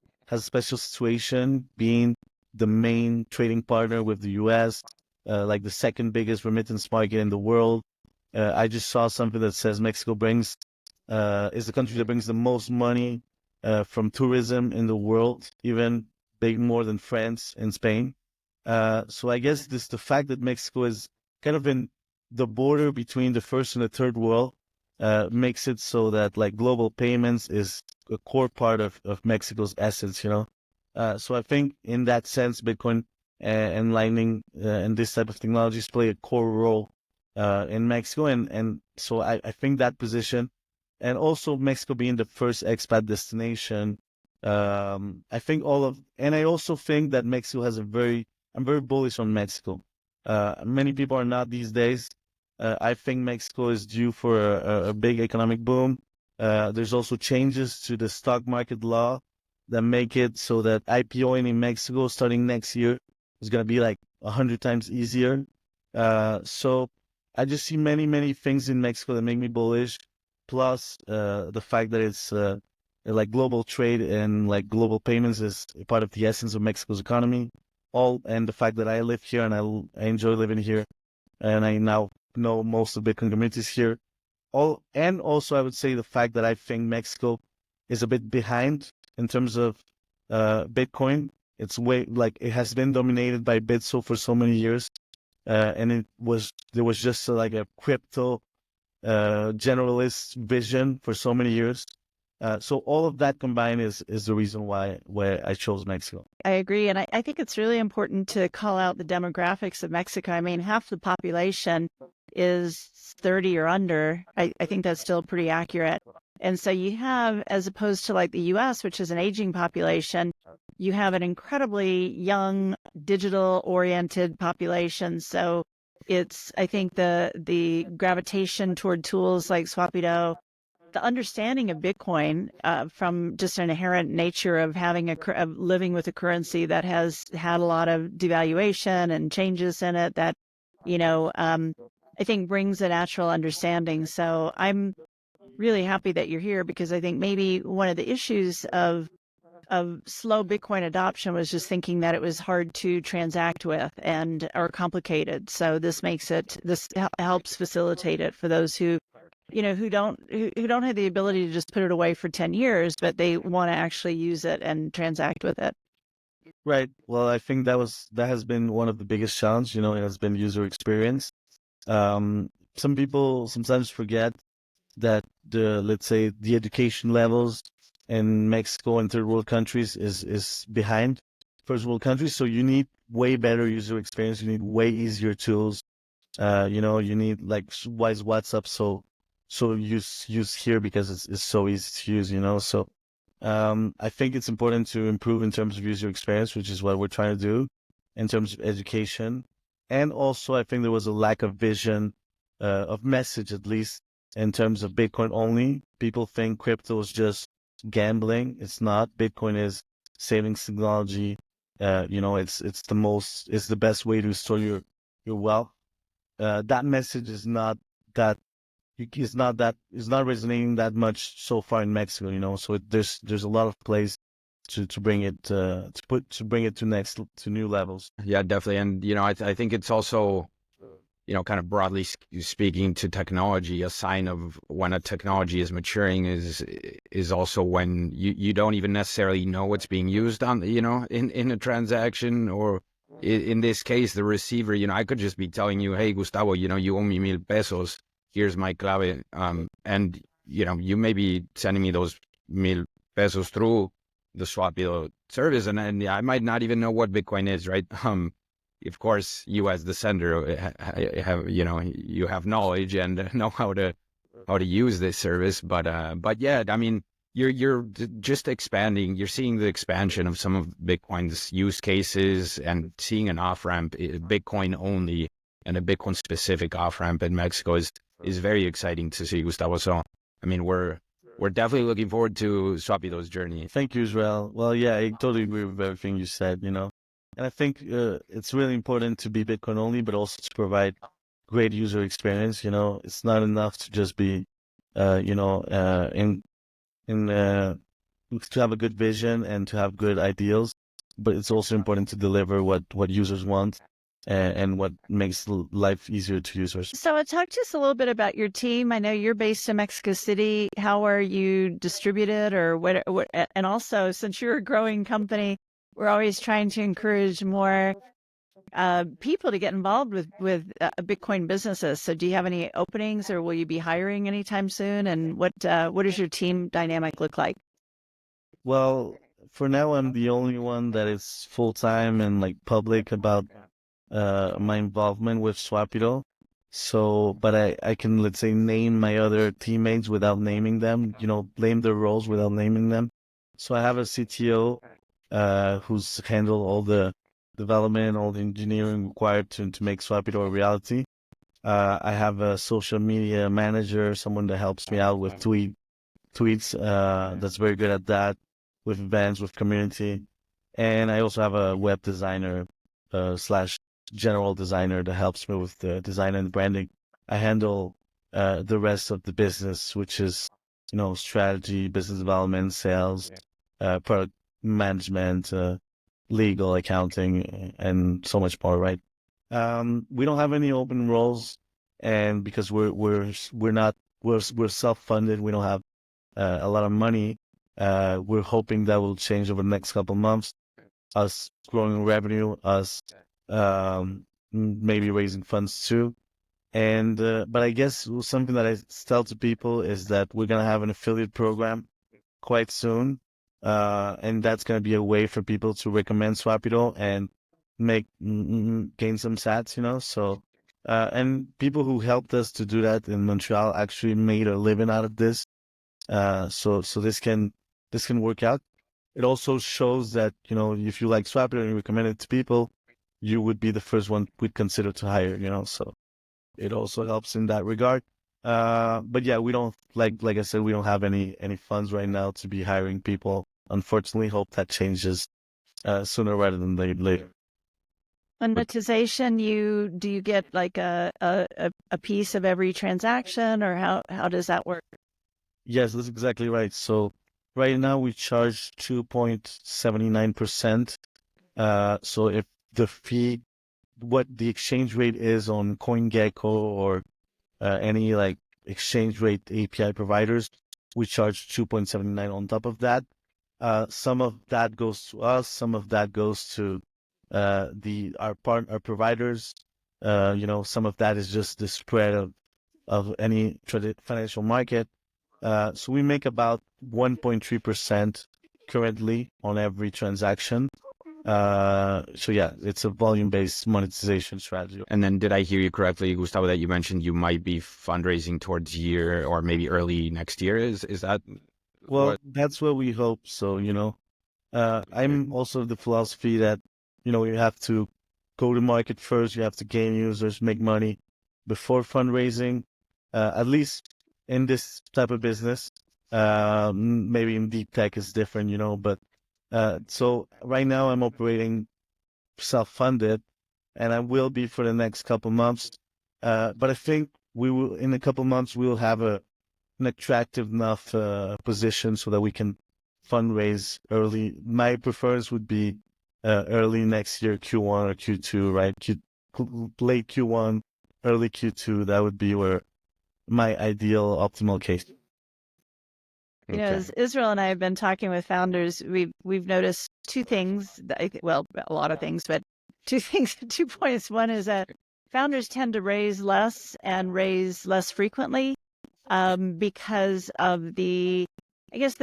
situation being the main trading partner with the US, like the second biggest remittance market in the world. I just saw something that says Mexico is the country that brings the most money from tourism in the world, even big more than France and Spain. So I guess the fact that Mexico is kind of in the border between the first and the third world makes it so that like global payments is a core part of Mexico's essence, So I think in that sense, Bitcoin and Lightning and this type of technologies play a core role in Mexico. And so I think that position, and also Mexico being the first expat destination, I think and I also think that Mexico has I'm very bullish on Mexico. Many people are not these days. I think Mexico is due for a big economic boom. There's also changes to the stock market law that make it so that IPOing in Mexico starting next year is going to be like 100 times easier. So I just see many, many things in Mexico that make me bullish. Plus, the fact that it's like global trade and like global payments is a part of the essence of Mexico's economy. And the fact that I live here and I enjoy living here, and I now know most of the Bitcoin communities here. And also I would say the fact that I think Mexico is a bit behind in terms of Bitcoin. It's way like it has been dominated by Bitso for so many years, and there was just like a crypto generalist vision for so many years. So all of that combined is the reason why I chose Mexico. I agree. And I think it's really important to call out the demographics of Mexico. I mean, half the population is 30 or under. I think that's still pretty accurate. And so you have, as opposed to like the US, which is an aging population, you have an incredibly young, digital oriented population. So it's, I think the gravitation toward tools like Swapido, the understanding of Bitcoin from just an inherent nature of having of living with a currency that has had a lot of devaluation and changes in it that, I think brings a natural understanding. So I'm really happy that you're here, because I think maybe one of the issues of slow Bitcoin adoption was just thinking that it was hard to transact with or complicated. So this helps facilitate it for those who don't have the ability to just put it away for 10 years, but they want to actually use it and transact with it. Right. Well, I think that has been one of the biggest challenges, it has been user experience. Some people sometimes forget that let's say the education levels in Mexico and third world countries is behind first world countries. So you need way better user experience. You need way easier tools. You need like Wise WhatsApp. So use here because it's so easy to use, So I think it's important to improve in terms of user experience, which is what we're trying to do in terms of education. And also I think there was a lack of vision, of message, at least in terms of Bitcoin only. People think crypto is just gambling. It's not. Bitcoin is savings technology. It's the best way to store your wealth. That message is not resonating that much so far in Mexico. So there's a lot of place to bring it to new levels. Yeah, definitely. And I think it's also kind of broadly speaking to technology, a sign of when a technology is maturing is also when you don't even necessarily know what's being used on, in a transaction, or in this case, the receiver, I could just be telling you, hey, Gustavo, you owe me 1,000 pesos. Here's my clave. And, you may be sending me those 1,000 pesos through the Swapido service. And I might not even know what Bitcoin is, right? Of course, you as the sender you have knowledge and know how to use this service. But yeah, I mean, you're just expanding. You're seeing the expansion of some of Bitcoin's use cases and seeing an off ramp, Bitcoin only, and a Bitcoin specific off ramp in Mexico is very exciting to see, Gustavo. So, I mean, we're definitely looking forward to Swapido's journey. Thank you, Israel. Well, yeah, I totally agree with everything you said. And I think it's really important to be Bitcoin only, but also to provide great user experience. It's not enough to just be, to have a good vision and to have good ideals, but it's also important to deliver what users want and what makes life easier to users. So talk to us a little bit about your team. I know you're based in Mexico City. How are you distributed, or what? And also, since you're a growing company, we're always trying to encourage more people to get involved with Bitcoin businesses. So do you have any openings, or will you be hiring anytime soon? And what does your team dynamic look like? Well, for now, I'm the only one that is full-time and like public about my involvement with Swapido. So, but I can, let's say, name my other teammates without naming them, name their roles without naming them. So I have a CTO who's handled all the development, all the engineering required to make Swapido a reality. I have a social media manager, someone that helps me out with tweets, that's very good at that, with events, with community. And I also have a web designer slash general designer that helps me with the design and branding. I handle the rest of the business, which is strategy, business development, sales, product management, legal, accounting, and so much more, right? We don't have any open roles, and because we're self-funded, we don't have a lot of money. We're hoping that will change over the next couple of months. Us growing revenue, us maybe raising funds too. And but I guess something that I tell to people is that we're gonna have an affiliate program quite soon, and that's gonna be a way for people to recommend Swapido and make gain some sats. So, and people who helped us to do that in Montreal actually made a living out of this. So this can work out. It also shows that if you like Swapido and you recommend it to people, you would be the first one we'd consider to hire. So it also helps in that regard. But yeah, we don't like I said, we don't have any funds right now to be hiring people. Unfortunately, hope that changes sooner rather than later. Monetization, do you get like a piece of every transaction, or how does that work? Yes, that's exactly right. So right now we charge 2.79%. So if the fee, what the exchange rate is on CoinGecko or any like exchange rate API providers, we charge 2.79 on top of that. Some of that goes to us, some of that goes to our providers. Some of that is just the spread of any financial market. So we make about 1.3% currently on every transaction. So yeah, it's a volume-based monetization strategy. And then did I hear you correctly, Gustavo, that you mentioned you might be fundraising towards year or maybe early next year? Is that Well, that's what we hope. So, I'm also of the philosophy that, you have to go to market first, you have to gain users, make money before fundraising, at least in this type of business. Maybe in deep tech is different, but so right now I'm operating self-funded, and I will be for the next couple months. But I think in a couple months, we will have an attractive enough position so that we can fundraise early. My preference would be early next year, Q1 or Q2, right? Late Q1, early Q2. That would be where my ideal optimal case. As Israel and I have been talking with founders, we've noticed two things. Well, a lot of things, but two things, 2 points. One is that founders tend to raise less and raise less frequently because of the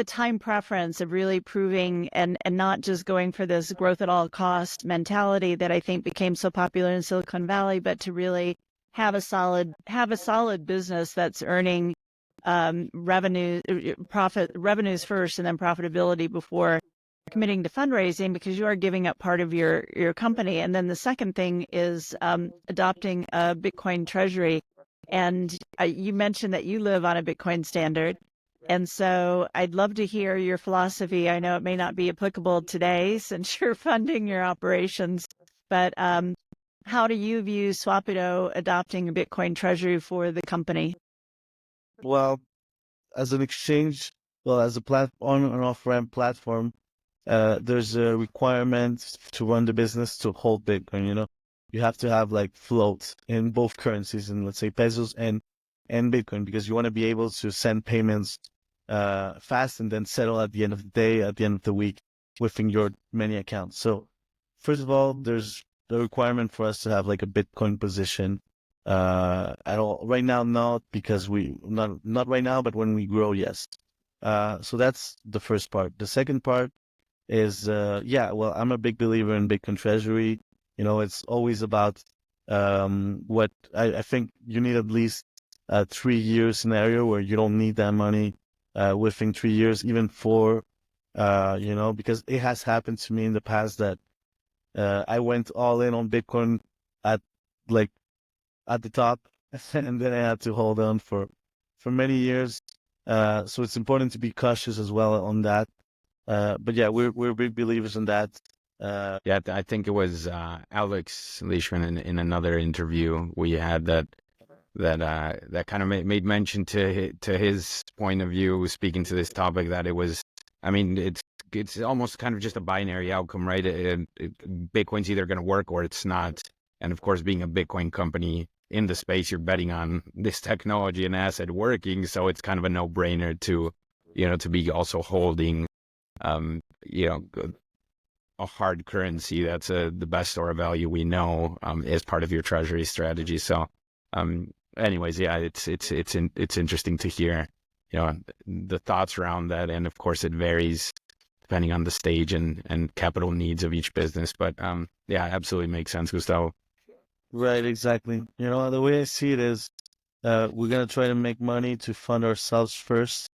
time preference of really proving and not just going for this growth at all cost mentality that I think became so popular in Silicon Valley, but to really have a solid business that's earning revenues first and then profitability before committing to fundraising, because you are giving up part of your company. And then the second thing is adopting a Bitcoin Treasury. And you mentioned that you live on a Bitcoin standard. And so I'd love to hear your philosophy. I know it may not be applicable today since you're funding your operations, but how do you view Swapido adopting a Bitcoin Treasury for the company? Well, as an exchange, as a on and off-ramp platform, there's a requirement to run the business to hold Bitcoin. You have to have like float in both currencies, in let's say pesos and Bitcoin, because you want to be able to send payments fast and then settle at the end of the day, at the end of the week, within your many accounts. So first of all, there's the requirement for us to have like a Bitcoin position. At all right now, not because not right now, but when we grow, yes. So that's the first part. The second part is I'm a big believer in Bitcoin Treasury. It's always about what I think you need at least a 3-year scenario where you don't need that money within 3 years, even 4. Because it has happened to me in the past that I went all in on Bitcoin at the top, and then I had to hold on for many years. So it's important to be cautious as well on that. But yeah, we're big believers in that. Yeah, I think it was Alex Leishman in another interview we had that that kind of made mention to his point of view, speaking to this topic, that it was, I mean, it's almost kind of just a binary outcome, right? Bitcoin's either going to work or it's not. And of course, being a Bitcoin company in the space, you're betting on this technology and asset working. So it's kind of a no-brainer to, to be also holding, a hard currency that's the best store of value we know, as part of your treasury strategy. So, anyways, yeah, it's interesting to hear, the thoughts around that, and of course, it varies depending on the stage and capital needs of each business. But yeah, absolutely makes sense, Gustavo. Right, exactly. The way I see it is, we're gonna try to make money to fund ourselves first,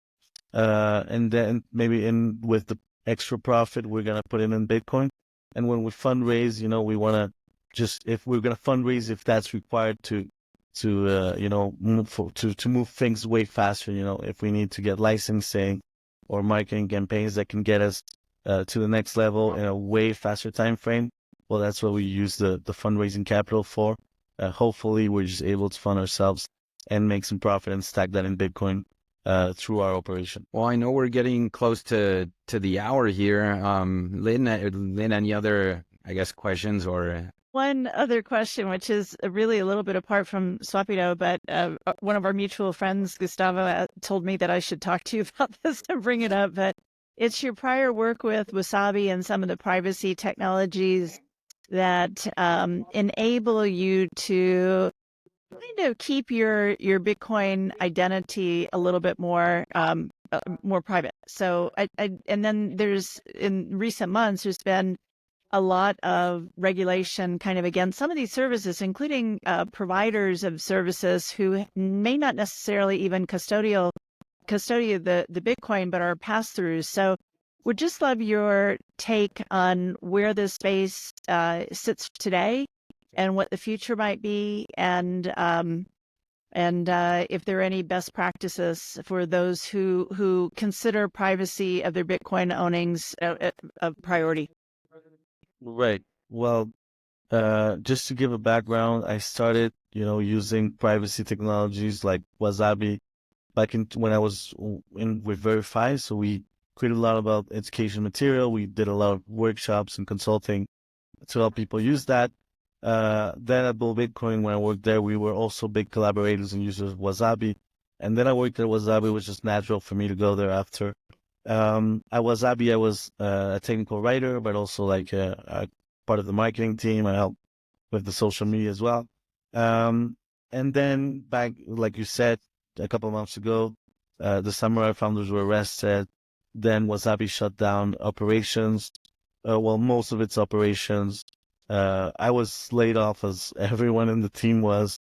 and then maybe with the extra profit, we're gonna put it in Bitcoin. And when we fundraise, we wanna if we're gonna fundraise, if that's required to move things way faster. If we need to get licensing or marketing campaigns that can get us to the next level in a way faster time frame, well, that's what we use the fundraising capital for. Hopefully, we're just able to fund ourselves and make some profit and stack that in Bitcoin through our operation. Well, I know we're getting close to the hour here. Lynn, any other, I guess, questions or? One other question, which is really a little bit apart from Swapido, but one of our mutual friends, Gustavo, told me that I should talk to you about this and bring it up. But it's your prior work with Wasabi and some of the privacy technologies that enable you to kind of keep your Bitcoin identity a little bit more private. So and then in recent months, there's been a lot of regulation kind of against some of these services, including providers of services who may not necessarily even custodial the Bitcoin, but are pass-throughs. So would just love your take on where this space sits today and what the future might be, and if there are any best practices for those who consider privacy of their Bitcoin ownings a priority. Right. Well, just to give a background, I started, using privacy technologies like Wasabi back when I was with Veriphi. So we created a lot about education material. We did a lot of workshops and consulting to help people use that. Then at Bull Bitcoin, when I worked there, we were also big collaborators and users of Wasabi. And then I worked at Wasabi, it was just natural for me to go there after. At Wasabi, I was a technical writer, but also like a part of the marketing team. I helped with the social media as well. And then back, like you said, a couple of months ago, the Samurai founders were arrested. Then Wasabi shut down operations. Most of its operations. I was laid off, as everyone in the team was.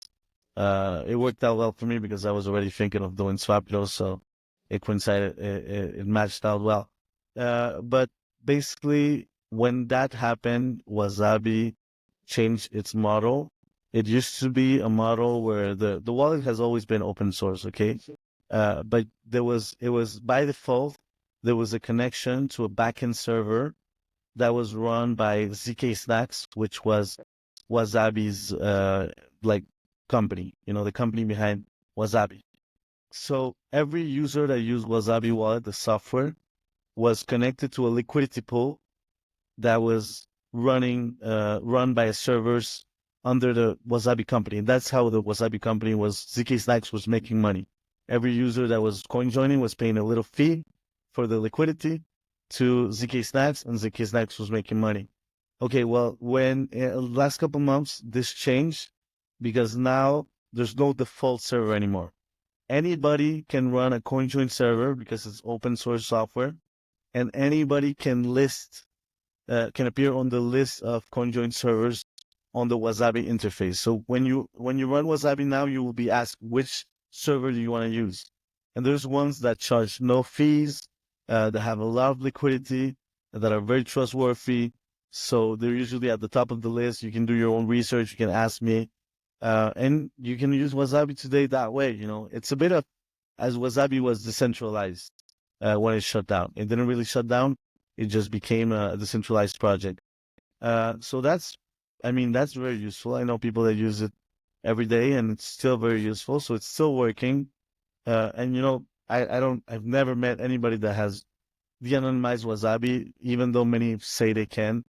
It worked out well for me because I was already thinking of doing Swapido, so it coincided, it matched out well. But basically, when that happened, Wasabi changed its model. It used to be a model where the wallet has always been open source, okay? But it was by default, there was a connection to a backend server that was run by ZK Snacks, which was Wasabi's company, the company behind Wasabi. So every user that used Wasabi Wallet, the software, was connected to a liquidity pool that was run by servers under the Wasabi company. And that's how the Wasabi company ZK Snacks was making money. Every user that was coin joining was paying a little fee for the liquidity to ZK Snacks, and ZK Snacks was making money. Okay, well, when last couple months, this changed because now there's no default server anymore. Anybody can run a CoinJoin server because it's open source software, and anybody can appear on the list of CoinJoin servers on the Wasabi interface. So when you run Wasabi now, you will be asked which server do you want to use, and there's ones that charge no fees, that have a lot of liquidity, that are very trustworthy. So they're usually at the top of the list. You can do your own research. You can ask me. And you can use Wasabi today that way. It's a bit of, as Wasabi was decentralized when it shut down. It didn't really shut down. It just became a decentralized project. So that's very useful. I know people that use it every day, and it's still very useful. So it's still working. And I've never met anybody that has de-anonymized Wasabi, even though many say they can.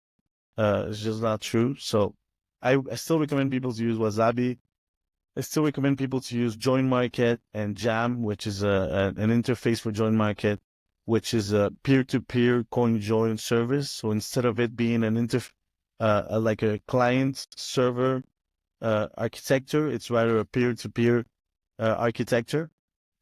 It's just not true. So I still recommend people to use Wasabi. I still recommend people to use Join Market and Jam, which is an interface for Join Market, which is a peer-to-peer coin join service. So instead of it being like a client server architecture, it's rather a peer-to-peer architecture,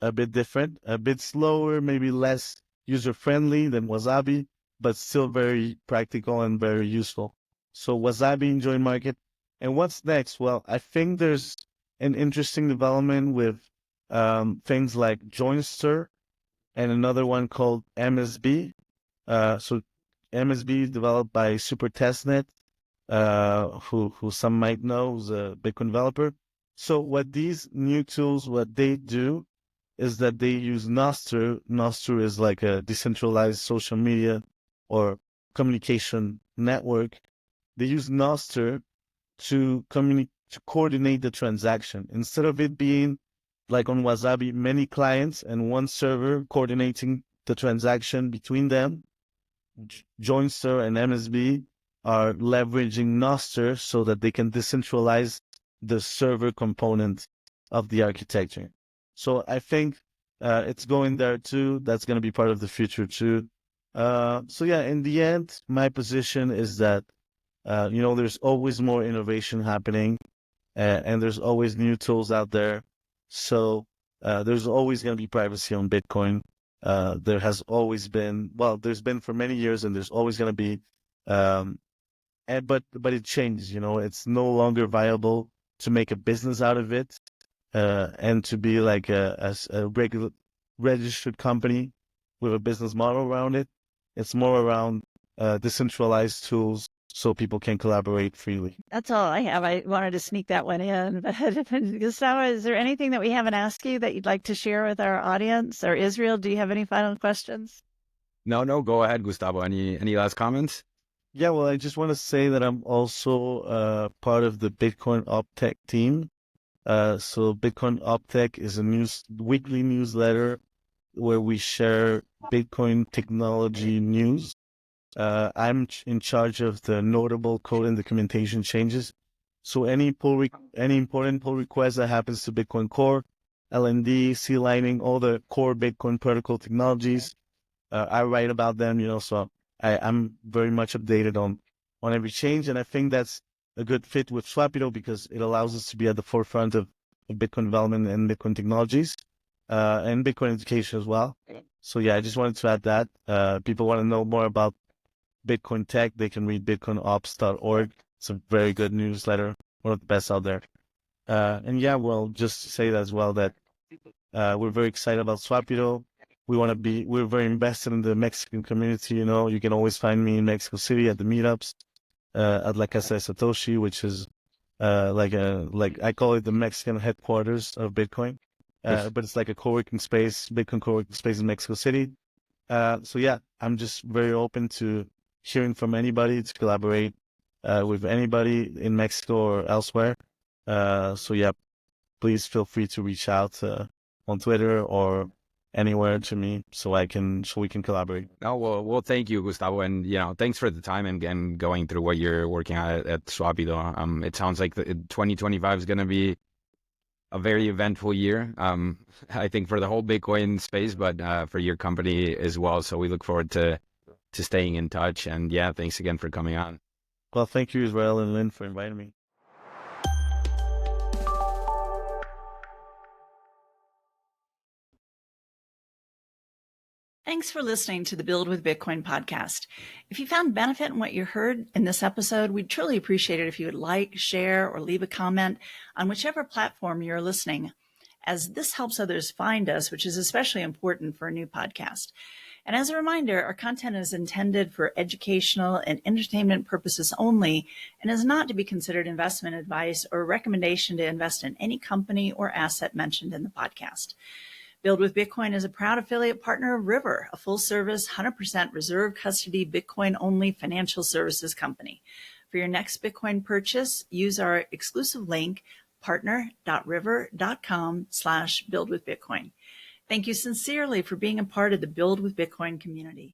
a bit different, a bit slower, maybe less user-friendly than Wasabi, but still very practical and very useful. So Wasabi and Join Market. And what's next? Well, I think there's an interesting development with things like Joinster and another one called MSB. So MSB is developed by Super Testnet, who some might know, who's a Bitcoin developer. So what these new tools, what they do is that they use Nostr. Nostr is like a decentralized social media or communication network. They use Nostr to coordinate the transaction. Instead of it being like on Wasabi, many clients and one server coordinating the transaction between them, Joinster and MSB are leveraging Nostr so that they can decentralize the server component of the architecture. So I think it's going there too. That's going to be part of the future too. So yeah, in the end, my position is that there's always more innovation happening, and there's always new tools out there. So there's always going to be privacy on Bitcoin. There has always been, well, there's been for many years, and there's always going to be. But it changes. It's no longer viable to make a business out of it, and to be like a regular registered company with a business model around it. It's more around decentralized tools so people can collaborate freely. That's all I have. I wanted to sneak that one in. But Gustavo, is there anything that we haven't asked you that you'd like to share with our audience? Or Israel, do you have any final questions? No, go ahead, Gustavo. Any last comments? Yeah, well, I just want to say that I'm also part of the Bitcoin Optech team. So Bitcoin Optech is a weekly newsletter where we share Bitcoin technology news. I'm in charge of the notable code and documentation changes. So any important pull request that happens to Bitcoin Core, LND, C-Lightning, all the core Bitcoin protocol technologies, I write about them. So I'm very much updated on every change, and I think that's a good fit with Swapido because it allows us to be at the forefront of Bitcoin development and Bitcoin technologies, and Bitcoin education as well. So yeah, I just wanted to add that. People want to know more about Bitcoin tech, they can read bitcoinops.org. It's a very good newsletter, one of the best out there. And yeah, well, just to say that as well that we're very excited about Swapido. We're very invested in the Mexican community. You can always find me in Mexico City at the meetups, at La Casa de Satoshi, which is like I call it the Mexican headquarters of Bitcoin. But it's like a co-working space, Bitcoin co-working space in Mexico City. So yeah, I'm just very open to hearing from anybody, to collaborate with anybody in Mexico or elsewhere. So yeah, please feel free to reach out on Twitter or anywhere to me so we can collaborate. No, well, thank you, Gustavo, and thanks for the time and going through what you're working at Swapido. It sounds like 2025 is going to be a very eventful year. I think for the whole Bitcoin space, but for your company as well. So we look forward to staying in touch. And yeah, thanks again for coming on. Well, thank you, Israel and Lynn, for inviting me. Thanks for listening to the Build with Bitcoin podcast. If you found benefit in what you heard in this episode, we'd truly appreciate it if you would like, share, or leave a comment on whichever platform you're listening, as this helps others find us, which is especially important for a new podcast. And as a reminder, our content is intended for educational and entertainment purposes only and is not to be considered investment advice or a recommendation to invest in any company or asset mentioned in the podcast. Build with Bitcoin is a proud affiliate partner of River, a full-service, 100% reserve custody, Bitcoin-only financial services company. For your next Bitcoin purchase, use our exclusive link, partner.river.com/buildwithbitcoin. Thank you sincerely for being a part of the Build with Bitcoin community.